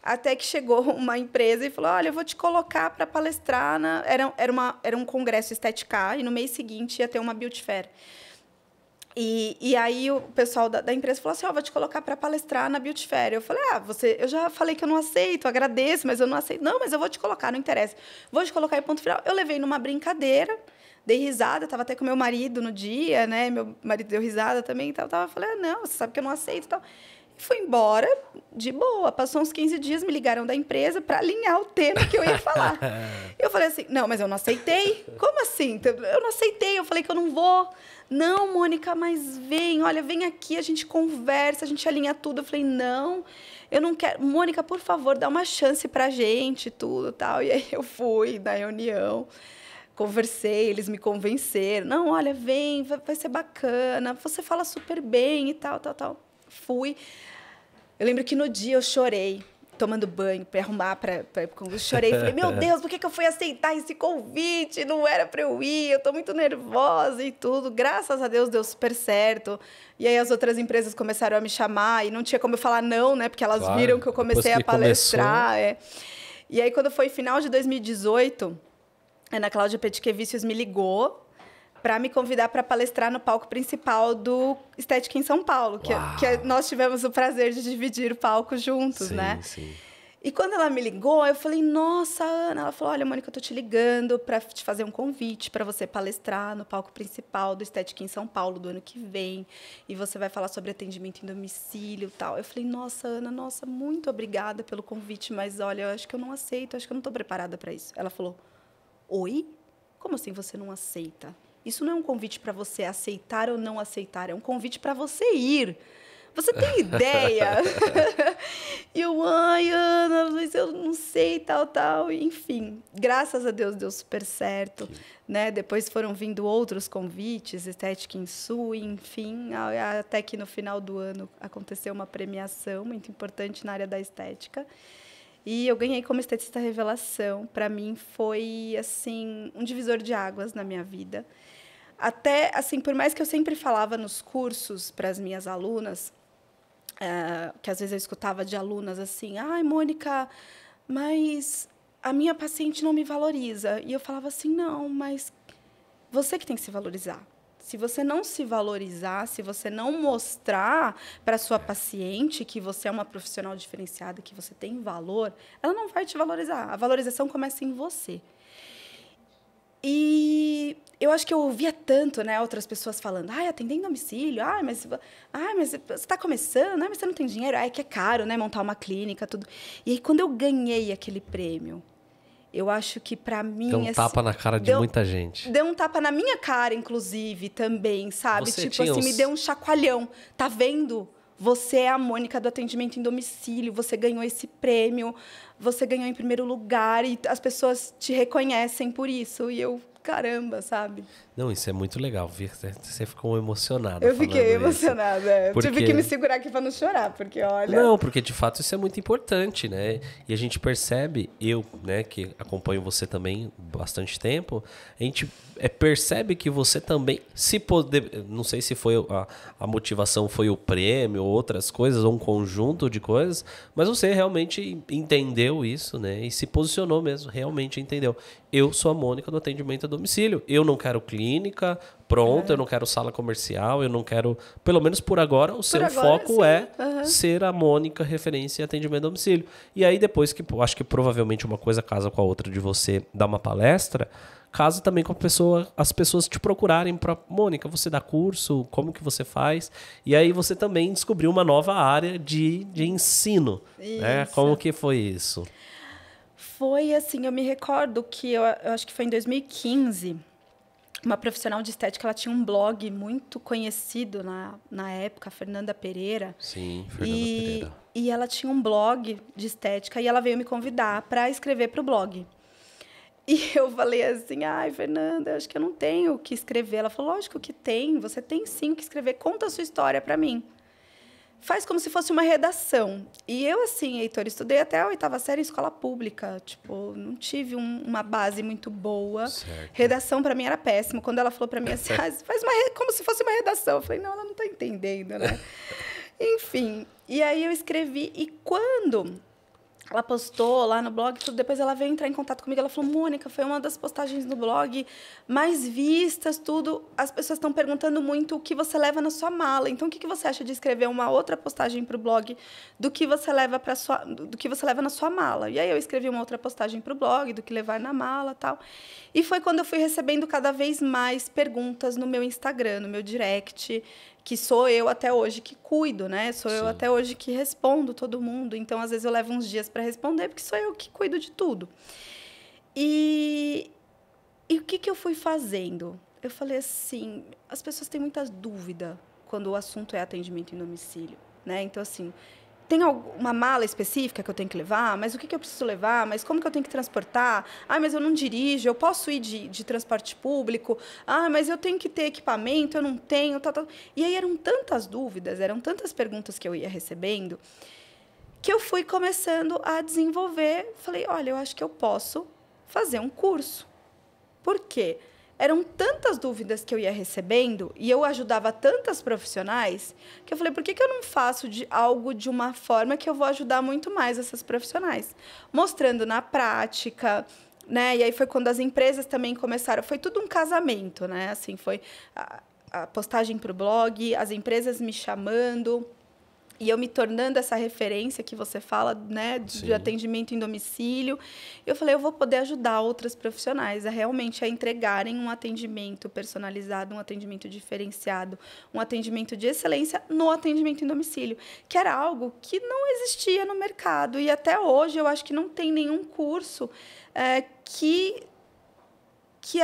Até que chegou uma empresa e falou, olha, eu vou te colocar para palestrar. Era um congresso Estética, e no mês seguinte ia ter uma Beauty Fair. E aí o pessoal da empresa falou assim, vou te colocar para palestrar na Beauty Fair. Eu falei, eu já falei que eu não aceito, agradeço, mas eu não aceito. Não, mas eu vou te colocar, não interessa. Vou te colocar em ponto final. Eu levei numa brincadeira, dei risada, estava até com meu marido no dia, né? Meu marido deu risada também e tal. Falei, não, você sabe que eu não aceito e tal. Fui embora de boa. Passou uns 15 dias, me ligaram da empresa para alinhar o tema que eu ia falar. Eu falei assim, não, mas eu não aceitei. Como assim? Eu não aceitei, eu falei que eu não vou. Não, Mônica, mas vem, olha, vem aqui, a gente conversa, a gente alinha tudo. Eu falei, não, eu não quero. Mônica, por favor, dá uma chance pra gente, tudo, tal. E aí eu fui na reunião, conversei, eles me convenceram. Não, olha, vem, vai ser bacana, você fala super bem e tal. Fui. Eu lembro que no dia eu chorei. tomando banho para arrumar, eu chorei, falei, meu Deus, por que eu fui aceitar esse convite? Não era para eu ir, eu tô muito nervosa e tudo. Graças a Deus deu super certo. E aí as outras empresas começaram a me chamar e não tinha como eu falar não, né? Porque elas viram que eu comecei a palestrar. E aí, quando foi final de 2018, a Ana Cláudia Petkevícios me ligou para me convidar para palestrar no palco principal do Estética em São Paulo, que nós tivemos o prazer de dividir o palco juntos, né? Sim. E quando ela me ligou, eu falei, nossa, Ana. Ela falou, olha, Mônica, eu tô te ligando para te fazer um convite para você palestrar no palco principal do Estética em São Paulo do ano que vem. E você vai falar sobre atendimento em domicílio e tal. Eu falei, nossa, Ana, nossa, muito obrigada pelo convite, mas olha, eu acho que eu não aceito, acho que eu não tô preparada para isso. Ela falou, oi? Como assim você não aceita? Isso não é um convite para você aceitar ou não aceitar, é um convite para você ir. Você tem ideia? E eu, ai, Ana, mas eu não sei, tal. Enfim, graças a Deus deu super certo. Né? Depois foram vindo outros convites, Estética em Sul, enfim. Até que no final do ano aconteceu uma premiação muito importante na área da estética. E eu ganhei como esteticista revelação. Para mim foi assim um divisor de águas na minha vida. Até, assim, por mais que eu sempre falava nos cursos para as minhas alunas, que às vezes eu escutava de alunas assim, ai, Mônica, mas a minha paciente não me valoriza. E eu falava assim, não, mas você que tem que se valorizar. Se você não se valorizar, se você não mostrar para a sua paciente que você é uma profissional diferenciada, que você tem valor, ela não vai te valorizar. A valorização começa em você. E eu acho que eu ouvia tanto, né, outras pessoas falando, atendendo a domicílio, mas você está começando, mas você não tem dinheiro, que é caro, né, montar uma clínica, tudo. E aí, quando eu ganhei aquele prêmio, eu acho que, para mim... Deu um tapa na cara de muita gente. Deu um tapa na minha cara, inclusive, também, sabe? Você tipo assim, me deu um chacoalhão. Tá vendo? Você é a Mônica do atendimento em domicílio, você ganhou esse prêmio, você ganhou em primeiro lugar e as pessoas te reconhecem por isso. E eu, caramba, sabe? Não, isso é muito legal. Você ficou emocionada. Eu fiquei emocionada. Porque... Tive que me segurar aqui para não chorar, porque olha... Não, porque de fato isso é muito importante, né? E a gente percebe, eu, né, que acompanho você também há bastante tempo, a gente percebe que você também, não sei se foi a motivação foi o prêmio, ou outras coisas, ou um conjunto de coisas, mas você realmente entendeu isso, né? E se posicionou mesmo, realmente entendeu. Eu sou a Mônica do atendimento a domicílio. Eu não quero clínica pronta, eu não quero sala comercial, eu não quero... Pelo menos por agora, o seu foco ser a Mônica referência em atendimento a domicílio. E aí depois, que acho que provavelmente uma coisa casa com a outra de você dar uma palestra, casa também com as pessoas te procurarem para Mônica, você dá curso, como que você faz? E aí você também descobriu uma nova área de ensino. Né? Como que foi isso? Foi assim, eu me recordo que eu acho que foi em 2015, uma profissional de estética, ela tinha um blog muito conhecido na época, a Fernanda Pereira. Sim, Fernanda Pereira. E ela tinha um blog de estética e ela veio me convidar para escrever para o blog. E eu falei assim, Fernanda, acho que eu não tenho o que escrever. Ela falou, lógico que tem, você tem sim o que escrever, conta a sua história para mim. Faz como se fosse uma redação. E eu, assim, Heitor, estudei até a 8ª série em escola pública. Tipo, não tive uma base muito boa. Certo. Redação, para mim, era péssimo. Quando ela falou para mim assim, faz como se fosse uma redação. Eu falei, não, ela não está entendendo, né? Enfim. E aí eu escrevi. E quando ela postou lá no blog, tudo, depois ela veio entrar em contato comigo. Ela falou, Mônica, foi uma das postagens no blog mais vistas, tudo. As pessoas estão perguntando muito o que você leva na sua mala. Então, o que você acha de escrever uma outra postagem para o blog do que você leva na sua mala? E aí eu escrevi uma outra postagem para o blog do que levar na mala, tal. E foi quando eu fui recebendo cada vez mais perguntas no meu Instagram, no meu direct, que sou eu até hoje que cuido, né? Sou eu até hoje que respondo todo mundo. Então, às vezes, eu levo uns dias para responder, porque sou eu que cuido de tudo. E o que eu fui fazendo? Eu falei assim, as pessoas têm muitas dúvidas quando o assunto é atendimento em domicílio, né? Então, assim, tem uma mala específica que eu tenho que levar? Mas o que eu preciso levar? Mas como que eu tenho que transportar? Mas eu não dirijo, eu posso ir de transporte público? Mas eu tenho que ter equipamento, eu não tenho, tal. E aí eram tantas dúvidas, eram tantas perguntas que eu ia recebendo, que eu fui começando a desenvolver. Falei, olha, eu acho que eu posso fazer um curso. Por quê? Eram tantas dúvidas que eu ia recebendo e eu ajudava tantas profissionais que eu falei, por que eu não faço algo de uma forma que eu vou ajudar muito mais essas profissionais? Mostrando na prática, né? E aí foi quando as empresas também começaram. Foi tudo um casamento, né? Assim, foi a postagem para o blog, as empresas me chamando... E eu me tornando essa referência que você fala, né, de atendimento em domicílio. Eu falei, eu vou poder ajudar outras profissionais a realmente a entregarem um atendimento personalizado, um atendimento diferenciado, um atendimento de excelência no atendimento em domicílio, que era algo que não existia no mercado. E até hoje eu acho que não tem nenhum curso que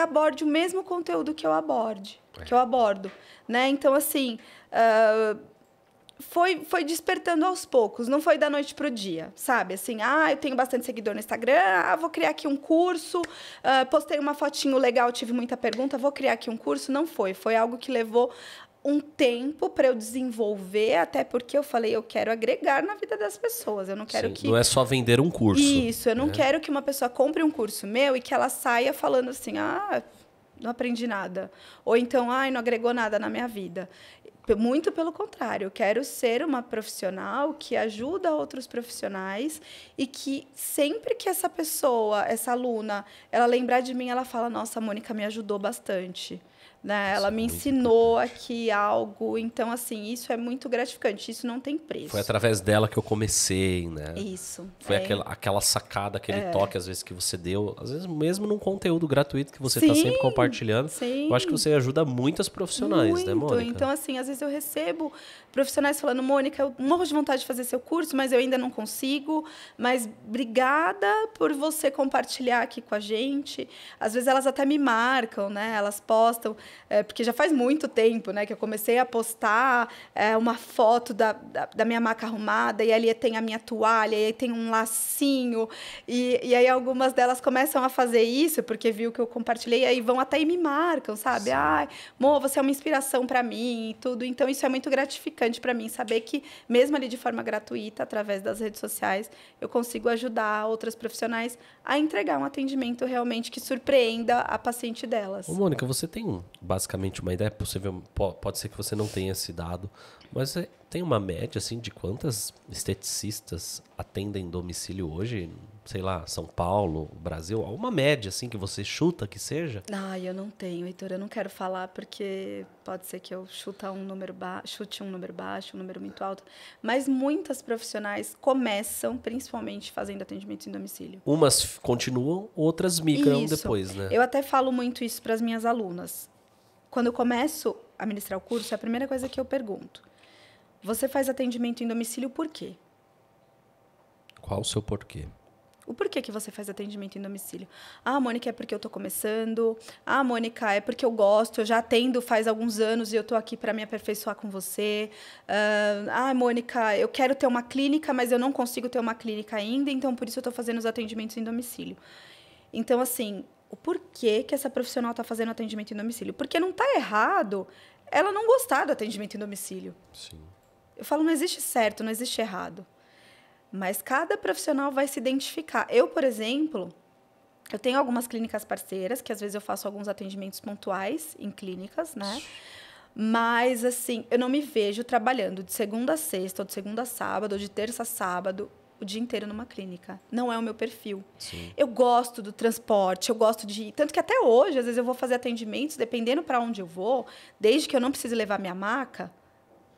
aborde o mesmo conteúdo que eu abordo, né? Então, assim... Foi despertando aos poucos, não foi da noite para o dia, sabe? Assim, eu tenho bastante seguidor no Instagram, vou criar aqui um curso, postei uma fotinho legal, tive muita pergunta, vou criar aqui um curso. Não foi, foi algo que levou um tempo para eu desenvolver, até porque eu falei, eu quero agregar na vida das pessoas, eu não quero que... Não é só vender um curso. Isso, eu não quero que uma pessoa compre um curso meu e que ela saia falando assim, não aprendi nada, ou então, não agregou nada na minha vida. Muito pelo contrário, eu quero ser uma profissional que ajuda outros profissionais e que sempre que essa pessoa, essa aluna, ela lembrar de mim, ela fala, nossa, a Mônica me ajudou bastante. Né? Ela me ensinou aqui algo. Então, assim, isso é muito gratificante. Isso não tem preço. Foi através dela que eu comecei, né? Isso. Foi aquela sacada, aquele toque, às vezes, que você deu. Às vezes, mesmo num conteúdo gratuito que você está sempre compartilhando. Sim. Eu acho que você ajuda muitas profissionais, né, Mônica? Então, assim, às vezes eu recebo profissionais falando, Mônica, eu morro de vontade de fazer seu curso, mas eu ainda não consigo. Mas obrigada por você compartilhar aqui com a gente. Às vezes, elas até me marcam, né? Elas postam... porque já faz muito tempo, né, que eu comecei a postar uma foto da minha maca arrumada, e ali tem a minha toalha, e aí tem um lacinho, e aí algumas delas começam a fazer isso, porque viu que eu compartilhei, e aí vão até e me marcam, sabe? Mô, você é uma inspiração para mim e tudo. Então, isso é muito gratificante para mim, saber que, mesmo ali de forma gratuita, através das redes sociais, eu consigo ajudar outras profissionais a entregar um atendimento realmente que surpreenda a paciente delas. Ô, Mônica, você tem basicamente uma ideia, pode ser que você não tenha esse dado, mas você tem uma média assim de quantas esteticistas atendem domicílio hoje? Sei lá, São Paulo, Brasil, alguma média assim que você chuta que seja? Eu não tenho, Heitor, eu não quero falar porque pode ser que eu chute um número baixo, um número muito alto, mas muitas profissionais começam principalmente fazendo atendimento em domicílio. Umas continuam, outras migram depois, né? Eu até falo muito isso para as minhas alunas. Quando eu começo a ministrar o curso, a primeira coisa que eu pergunto, você faz atendimento em domicílio por quê? Qual o seu porquê? O porquê que você faz atendimento em domicílio? Mônica, é porque eu estou começando. Mônica, é porque eu gosto. Eu já atendo faz alguns anos e eu estou aqui para me aperfeiçoar com você. Mônica, eu quero ter uma clínica, mas eu não consigo ter uma clínica ainda, então por isso eu estou fazendo os atendimentos em domicílio. Então, assim, o porquê que essa profissional está fazendo atendimento em domicílio? Porque não está errado ela não gostar do atendimento em domicílio. Sim. Eu falo, não existe certo, não existe errado. Mas cada profissional vai se identificar. Eu, por exemplo, eu tenho algumas clínicas parceiras, que às vezes eu faço alguns atendimentos pontuais em clínicas, né? Mas, assim, eu não me vejo trabalhando de segunda a sexta, ou de segunda a sábado, ou de terça a sábado, o dia inteiro numa clínica. Não é o meu perfil. Sim. Eu gosto do transporte, eu gosto de... Tanto que até hoje, às vezes eu vou fazer atendimentos, dependendo para onde eu vou, desde que eu não precise levar minha maca,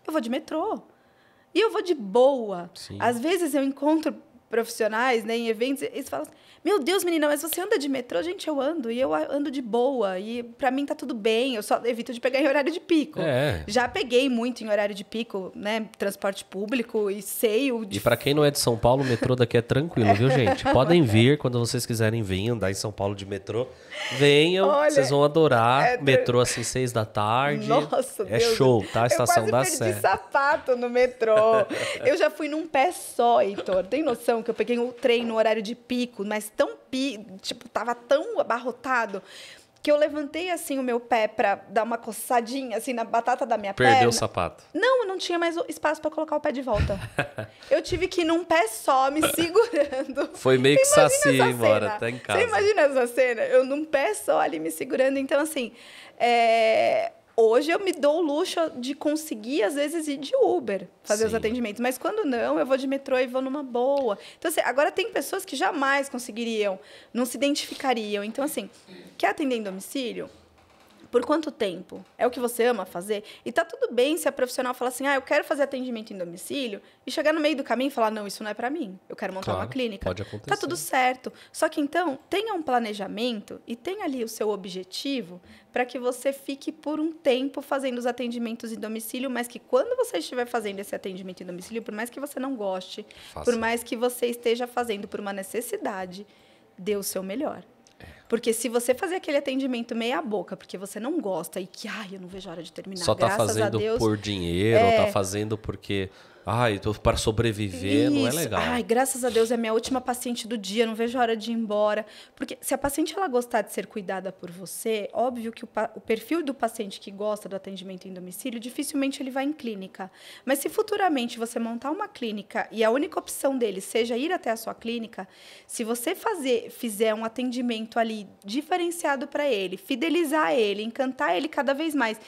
eu vou de metrô. E eu vou de boa. Sim. Às vezes eu encontro profissionais, né, em eventos, eles falam assim, meu Deus, menina, mas você anda de metrô? Gente, eu ando. E eu ando de boa. E para mim tá tudo bem. Eu só evito de pegar em horário de pico. Já peguei muito em horário de pico, né? Transporte público e sei o... E para quem não é de São Paulo, o metrô daqui é tranquilo, viu, gente? Podem vir quando vocês quiserem vir, andar em São Paulo de metrô. Venham, vocês vão adorar. Metrô assim, 6 da tarde. Nossa, é Deus, show, tá? A estação da Sé. Eu quase perdi Sé. sapato no metrô. Eu já fui num pé só, Heitor. Tem noção que eu peguei um trem no horário de pico, mas tão tipo, tava tão abarrotado que eu levantei assim o meu pé para dar uma coçadinha assim na batata da minha perna. Perdeu o sapato. Não, eu não tinha mais espaço para colocar o pé de volta. Eu tive que ir num pé só, me segurando. Foi meio que saci embora, até em casa. Você imagina essa cena? Eu num pé só ali me segurando. Então, assim, hoje eu me dou o luxo de conseguir, às vezes, ir de Uber, fazer os atendimentos. Mas quando não, eu vou de metrô e vou numa boa. Então, assim, agora tem pessoas que jamais conseguiriam, não se identificariam. Então, assim, quer atender em domicílio? Por quanto tempo? É o que você ama fazer? E tá tudo bem se a profissional falar assim, eu quero fazer atendimento em domicílio, e chegar no meio do caminho e falar, não, isso não é para mim. Eu quero montar uma clínica. Pode acontecer. Tá tudo certo. Só que então, tenha um planejamento e tenha ali o seu objetivo para que você fique por um tempo fazendo os atendimentos em domicílio, mas que quando você estiver fazendo esse atendimento em domicílio, por mais que você não goste, por mais que você esteja fazendo por uma necessidade, dê o seu melhor. Porque se você fazer aquele atendimento meia boca, porque você não gosta e que, eu não vejo a hora de terminar, só tá fazendo a Deus, por dinheiro, ou tá fazendo porque, para sobreviver, não é legal. Graças a Deus é minha última paciente do dia, não vejo a hora de ir embora. Porque se a paciente ela gostar de ser cuidada por você, óbvio que o perfil do paciente que gosta do atendimento em domicílio, dificilmente ele vai em clínica. Mas se futuramente você montar uma clínica e a única opção dele seja ir até a sua clínica, se você fizer um atendimento ali diferenciado para ele, fidelizar ele, encantar ele cada vez mais,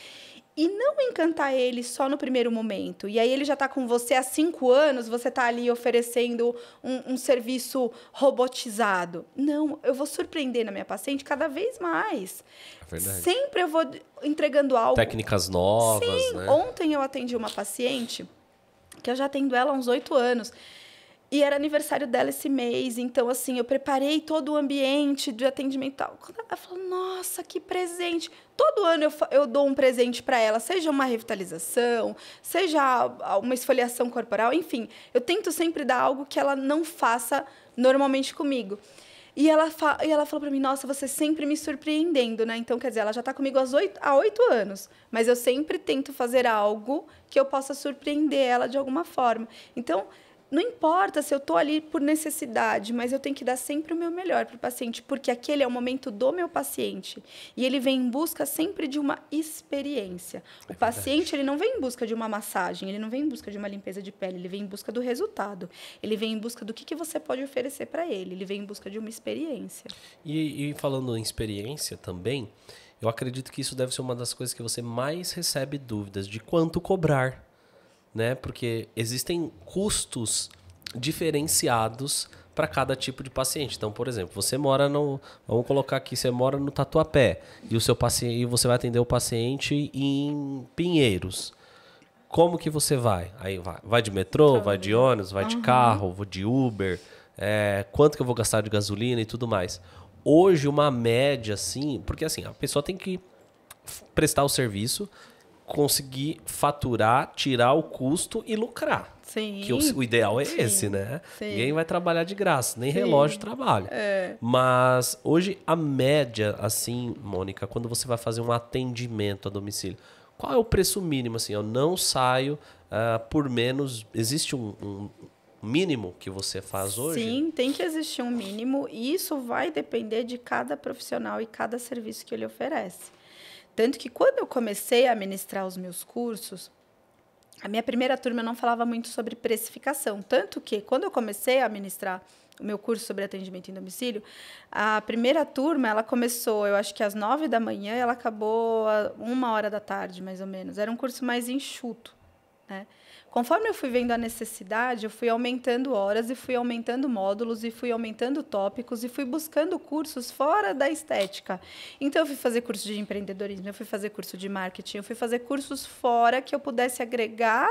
e não encantar ele só no primeiro momento. E aí ele já está com você há 5 anos, você está ali oferecendo um serviço robotizado. Não, eu vou surpreender na minha paciente cada vez mais. É verdade. Sempre eu vou entregando algo. Técnicas novas, Sim, né? Ontem eu atendi uma paciente, que eu já atendo ela há uns 8 anos, e era aniversário dela esse mês, então, assim, eu preparei todo o ambiente de atendimento e tal. Quando ela falou, nossa, que presente. Todo ano eu dou um presente para ela, seja uma revitalização, seja uma esfoliação corporal, enfim. Eu tento sempre dar algo que ela não faça normalmente comigo. E ela falou para mim, nossa, você sempre me surpreendendo, né? Então, quer dizer, ela já está comigo há 8 anos, mas eu sempre tento fazer algo que eu possa surpreender ela de alguma forma. Então, não importa se eu estou ali por necessidade, mas eu tenho que dar sempre o meu melhor para o paciente, porque aquele é o momento do meu paciente. E ele vem em busca sempre de uma experiência. O paciente ele não vem em busca de uma massagem, ele não vem em busca de uma limpeza de pele, ele vem em busca do resultado. Ele vem em busca do que você pode oferecer para ele. Ele vem em busca de uma experiência. E falando em experiência também, eu acredito que isso deve ser uma das coisas que você mais recebe dúvidas, de quanto cobrar. Né? Porque existem custos diferenciados para cada tipo de paciente. Então, por exemplo, você mora vamos colocar aqui, você mora no Tatuapé e o seu paciente, e você vai atender o paciente em Pinheiros. Como que você vai? Aí vai de metrô, vai de ônibus, vai de carro, vou de Uber, quanto que eu vou gastar de gasolina e tudo mais. Hoje, uma média, assim, porque assim, a pessoa tem que prestar o serviço, conseguir faturar, tirar o custo e lucrar. Sim. Que o ideal é esse, né? Sim. Ninguém vai trabalhar de graça, nem relógio trabalha. Mas hoje a média, assim, Mônica, quando você vai fazer um atendimento a domicílio, qual é o preço mínimo? Assim, eu não saio por menos. Existe um mínimo que você faz hoje? Sim, tem que existir um mínimo e isso vai depender de cada profissional e cada serviço que ele oferece. Tanto que quando eu comecei a ministrar os meus cursos, a minha primeira turma eu não falava muito sobre precificação. Tanto que quando eu comecei a ministrar o meu curso sobre atendimento em domicílio, a primeira turma ela começou, eu acho que às 9 da manhã, ela acabou às 1h da tarde, mais ou menos. Era um curso mais enxuto, né? Conforme eu fui vendo a necessidade, eu fui aumentando horas e fui aumentando módulos e fui aumentando tópicos e fui buscando cursos fora da estética. Então, eu fui fazer curso de empreendedorismo, eu fui fazer curso de marketing, eu fui fazer cursos fora que eu pudesse agregar,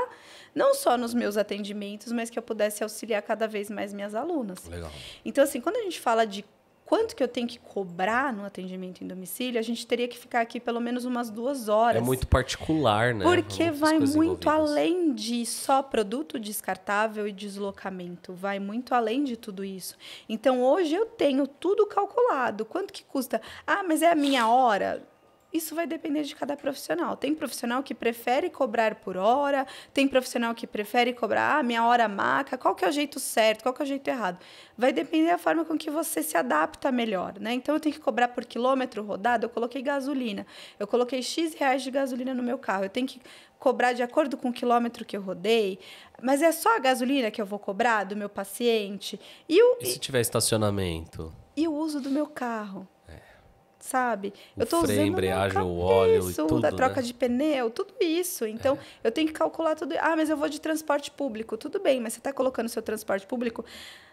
não só nos meus atendimentos, mas que eu pudesse auxiliar cada vez mais minhas alunas. Legal. Então, assim, quando a gente fala de quanto que eu tenho que cobrar no atendimento em domicílio, a gente teria que ficar aqui pelo menos umas 2 horas. É muito particular, né? Porque vai muito além de só produto descartável e deslocamento. Vai muito além de tudo isso. Então, hoje eu tenho tudo calculado. Quanto que custa? Mas é a minha hora? Isso vai depender de cada profissional. Tem profissional que prefere cobrar por hora, tem profissional que prefere cobrar minha hora maca. Qual que é o jeito certo, qual que é o jeito errado? Vai depender da forma com que você se adapta melhor, né? Então, eu tenho que cobrar por quilômetro rodado, eu coloquei gasolina. Eu coloquei X reais de gasolina no meu carro. Eu tenho que cobrar de acordo com o quilômetro que eu rodei. Mas é só a gasolina que eu vou cobrar do meu paciente? E se tiver estacionamento? E o uso do meu carro? Sabe? Eu tô freio, usando embreagem, o óleo e tudo, da troca de pneu, tudo isso. Então, eu tenho que calcular tudo. Ah, mas eu vou de transporte público. Tudo bem, mas você está colocando seu transporte público,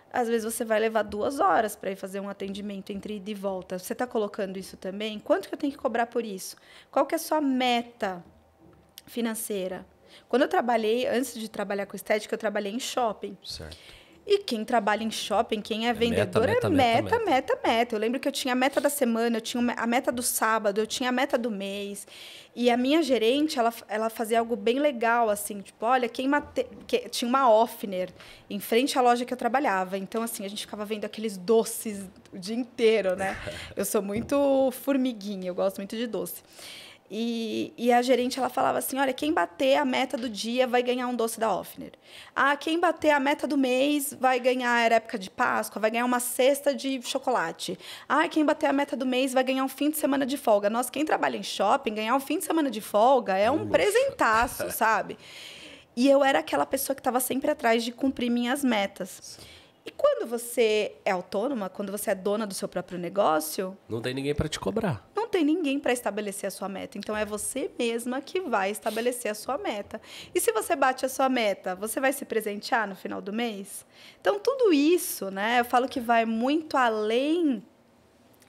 às vezes você vai levar 2 horas para ir fazer um atendimento entre ida e volta. Você está colocando isso também? Quanto que eu tenho que cobrar por isso? Qual que é a sua meta financeira? Quando eu trabalhei, antes de trabalhar com estética, eu trabalhei em shopping. Certo. E quem trabalha em shopping, quem é vendedor, meta. Eu lembro que eu tinha a meta da semana, eu tinha a meta do sábado, eu tinha a meta do mês. E a minha gerente, ela fazia algo bem legal, assim, tipo, olha, tinha uma Offner em frente à loja que eu trabalhava. Então, assim, a gente ficava vendo aqueles doces o dia inteiro, né? Eu sou muito formiguinha, eu gosto muito de doce. E a gerente, ela falava assim, olha, quem bater a meta do dia vai ganhar um doce da Offner. Ah, quem bater a meta do mês vai ganhar, era época de Páscoa, vai ganhar uma cesta de chocolate. Ah, quem bater a meta do mês vai ganhar um fim de semana de folga. Nossa, quem trabalha em shopping, ganhar um fim de semana de folga é um presentaço, sabe? E eu era aquela pessoa que estava sempre atrás de cumprir minhas metas. E quando você é autônoma, quando você é dona do seu próprio negócio... Não tem ninguém para te cobrar. Não tem ninguém para estabelecer a sua meta. Então, é você mesma que vai estabelecer a sua meta. E se você bate a sua meta, você vai se presentear no final do mês? Então, tudo isso, né? Eu falo que vai muito além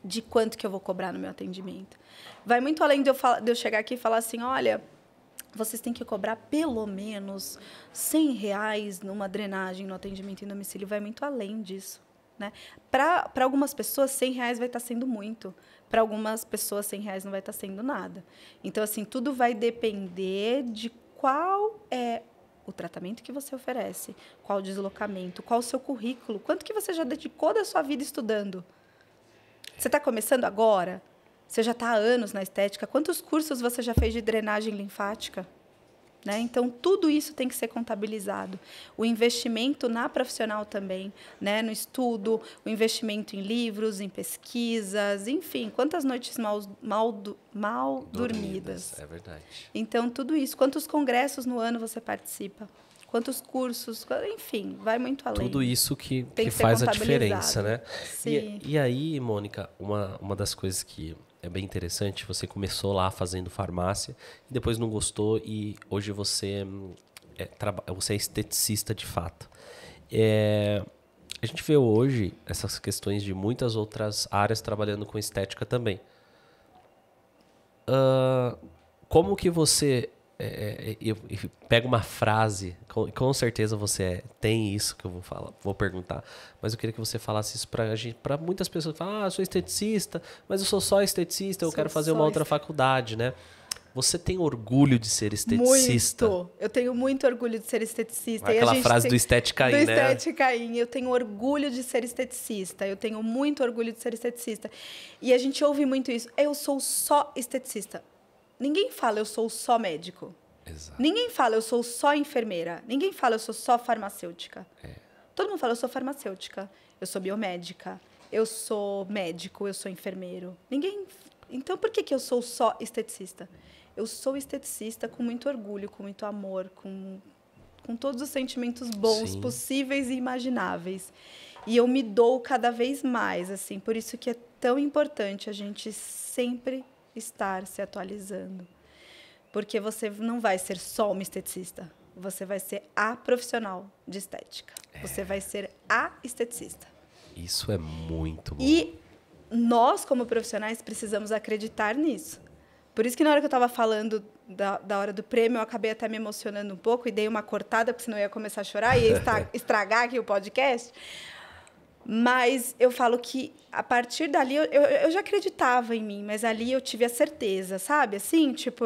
de quanto que eu vou cobrar no meu atendimento. Vai muito além de eu chegar aqui e falar assim, olha... Vocês têm que cobrar pelo menos R$100 numa drenagem, no atendimento em domicílio. Vai muito além disso, né? Para algumas pessoas, R$100 vai estar sendo muito. Para algumas pessoas, R$100 não vai estar sendo nada. Então, assim, tudo vai depender de qual é o tratamento que você oferece, qual o deslocamento, qual o seu currículo, quanto que você já dedicou da sua vida estudando. Você está começando agora? Você já está há anos na estética. Quantos cursos você já fez de drenagem linfática? Né? Então, tudo isso tem que ser contabilizado. O investimento na profissional também, né? No estudo, o investimento em livros, em pesquisas, enfim. Quantas noites mal dormidas. É verdade. Então, tudo isso. Quantos congressos no ano você participa? Quantos cursos? Enfim, vai muito além. Tudo isso que faz a diferença, né? Sim. E aí, Mônica, uma das coisas que é bem interessante, você começou lá fazendo farmácia, e depois não gostou e hoje você é esteticista de fato. A gente vê hoje essas questões de muitas outras áreas trabalhando com estética também. Como que você... pega uma frase, com certeza você tem isso que eu vou perguntar, mas eu queria que você falasse isso para muitas pessoas que falam, eu sou esteticista, mas eu sou só esteticista, eu quero fazer uma outra faculdade, né? Você tem orgulho de ser esteticista? Muito. Eu tenho muito orgulho de ser esteticista. Aquela frase do Estética In, né? Do Estética In. Eu tenho orgulho de ser esteticista. Eu tenho muito orgulho de ser esteticista. E a gente ouve muito isso. Eu sou só esteticista. Ninguém fala, eu sou só médico. Exato. Ninguém fala, eu sou só enfermeira. Ninguém fala, eu sou só farmacêutica. Todo mundo fala, eu sou farmacêutica. Eu sou biomédica. Eu sou médico. Eu sou enfermeiro. Ninguém... Então, por que eu sou só esteticista? Eu sou esteticista com muito orgulho, com muito amor, com todos os sentimentos bons, Sim. possíveis e imagináveis. E eu me dou cada vez mais, assim. Por isso que é tão importante a gente sempre estar se atualizando. Porque você não vai ser só uma esteticista. Você vai ser a profissional de estética. Você vai ser a esteticista. Isso é muito bom. E nós, como profissionais, precisamos acreditar nisso. Por isso que na hora que eu estava falando da hora do prêmio, eu acabei até me emocionando um pouco e dei uma cortada, porque senão eu ia começar a chorar e ia estragar aqui o podcast. Mas eu falo que, a partir dali, eu já acreditava em mim, mas ali eu tive a certeza, sabe? Assim, tipo,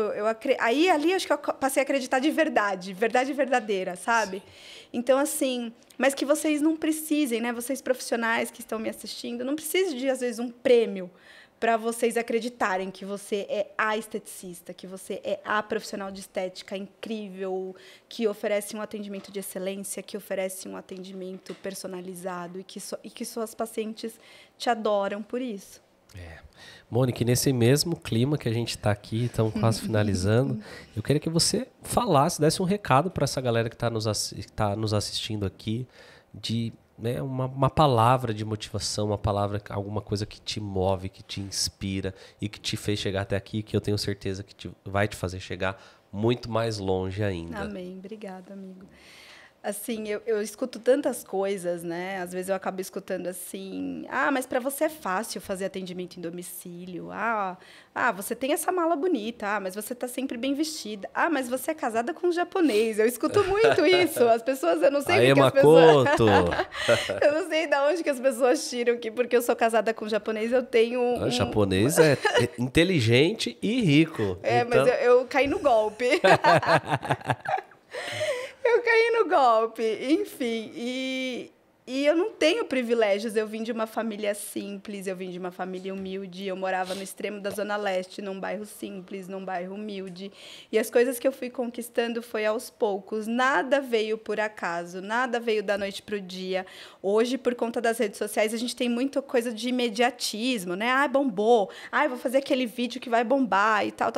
aí ali acho que eu passei a acreditar de verdade verdadeira, sabe? Sim. Então, assim, mas que vocês não precisem, né? Vocês profissionais que estão me assistindo, não precisem de, às vezes, um prêmio para vocês acreditarem que você é a esteticista, que você é a profissional de estética incrível, que oferece um atendimento de excelência, que oferece um atendimento personalizado e que suas pacientes te adoram por isso. Mônica, nesse mesmo clima que a gente está aqui, estamos quase finalizando, eu queria que você falasse, desse um recado para essa galera que está nos assistindo aqui, de, né, uma palavra de motivação, uma palavra, alguma coisa que te move, que te inspira e que te fez chegar até aqui, que eu tenho certeza que vai te fazer chegar muito mais longe ainda. Amém. Obrigada, amigo. Assim, eu escuto tantas coisas, né? Às vezes eu acabo escutando assim, mas para você é fácil fazer atendimento em domicílio. Você tem essa mala bonita. Mas você está sempre bem vestida. Mas você é casada com um japonês. Eu escuto muito isso. As pessoas, eu não sei o que as pessoas... Eu não sei de onde que as pessoas tiram que porque eu sou casada com um japonês, eu tenho O japonês é inteligente e rico. Então... mas eu caí no golpe. Eu caí no golpe, enfim, e eu não tenho privilégios. Eu vim de uma família simples, eu vim de uma família humilde, eu morava no extremo da Zona Leste, num bairro simples, num bairro humilde, e as coisas que eu fui conquistando foi aos poucos, nada veio por acaso, nada veio da noite para o dia. Hoje, por conta das redes sociais, a gente tem muita coisa de imediatismo, né? Bombou, vou fazer aquele vídeo que vai bombar e tal.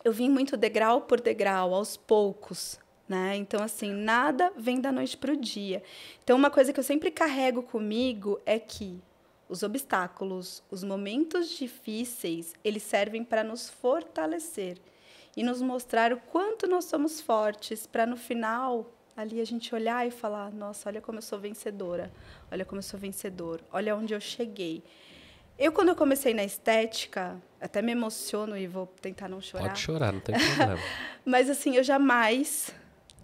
Eu vim muito degrau por degrau, aos poucos, né? Então, assim, nada vem da noite para o dia. Então, uma coisa que eu sempre carrego comigo é que os obstáculos, os momentos difíceis, eles servem para nos fortalecer e nos mostrar o quanto nós somos fortes, para no final ali a gente olhar e falar, nossa, olha como eu sou vencedora, olha como eu sou vencedor, olha onde eu cheguei. Quando eu comecei na estética, até me emociono e vou tentar não chorar. Pode chorar, não tem problema. Mas, assim, eu jamais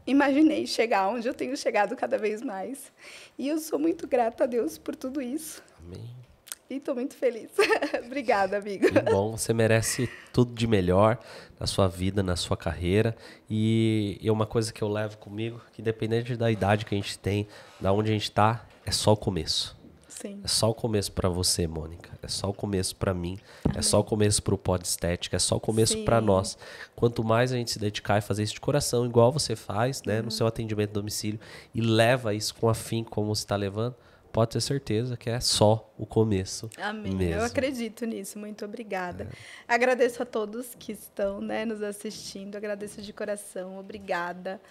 imaginei chegar onde eu tenho chegado cada vez mais. E eu sou muito grata a Deus por tudo isso. Amém. E estou muito feliz. Obrigada, amigo. Que bom, você merece tudo de melhor na sua vida, na sua carreira. E uma coisa que eu levo comigo, que independente da idade que a gente tem, da onde a gente está, é só o começo. Sim. É só o começo para você, Mônica. É só o começo para mim. Amém. É só o começo para o Pod Estética. É só o começo para nós. Quanto mais a gente se dedicar e fazer isso de coração, igual você faz, né, no seu atendimento a domicílio, e leva isso com afinco como você está levando, pode ter certeza que é só o começo. Amém. Mesmo. Eu acredito nisso. Muito obrigada. Agradeço a todos que estão, né, nos assistindo. Agradeço de coração. Obrigada.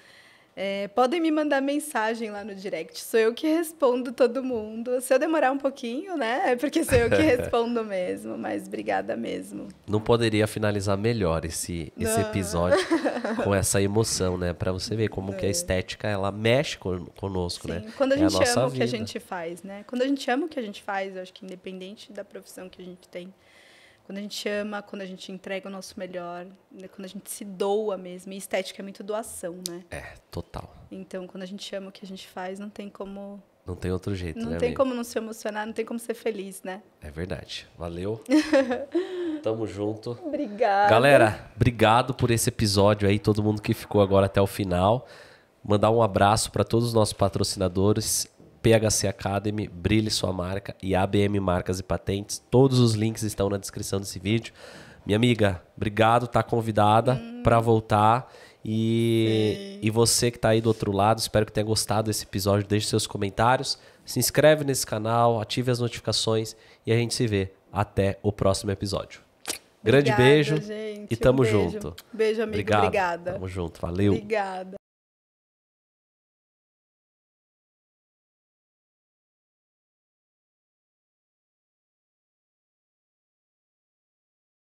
Podem me mandar mensagem lá no direct. Sou eu que respondo todo mundo. Se eu demorar um pouquinho, né? É porque sou eu que respondo mesmo. Mas obrigada mesmo. Não poderia finalizar melhor esse episódio com essa emoção, né? Para você ver como que a estética, ela mexe conosco, Sim. né? Quando a gente ama o que vida. a gente faz, né? Quando a gente ama o que a gente faz, eu acho que independente da profissão que a gente tem, quando a gente ama, quando a gente entrega o nosso melhor, né? Quando a gente se doa mesmo. E estética é muito doação, né? Total. Então, quando a gente ama o que a gente faz, não tem como... Não tem outro jeito, né? Não tem como não se emocionar, não tem como ser feliz, né? É verdade. Valeu. Tamo junto. Obrigada. Galera, obrigado por esse episódio aí, todo mundo que ficou agora até o final. Mandar um abraço para todos os nossos patrocinadores, PHC Academy, Brilhe Sua Marca e ABM Marcas e Patentes. Todos os links estão na descrição desse vídeo. Minha amiga, obrigado, tá convidada para voltar. E você que tá aí do outro lado, espero que tenha gostado desse episódio. Deixe seus comentários, se inscreve nesse canal, ative as notificações e a gente se vê até o próximo episódio. Grande beijo, gente. E tamo junto. Beijo, amigo. Obrigada. Tamo junto. Valeu. Obrigada.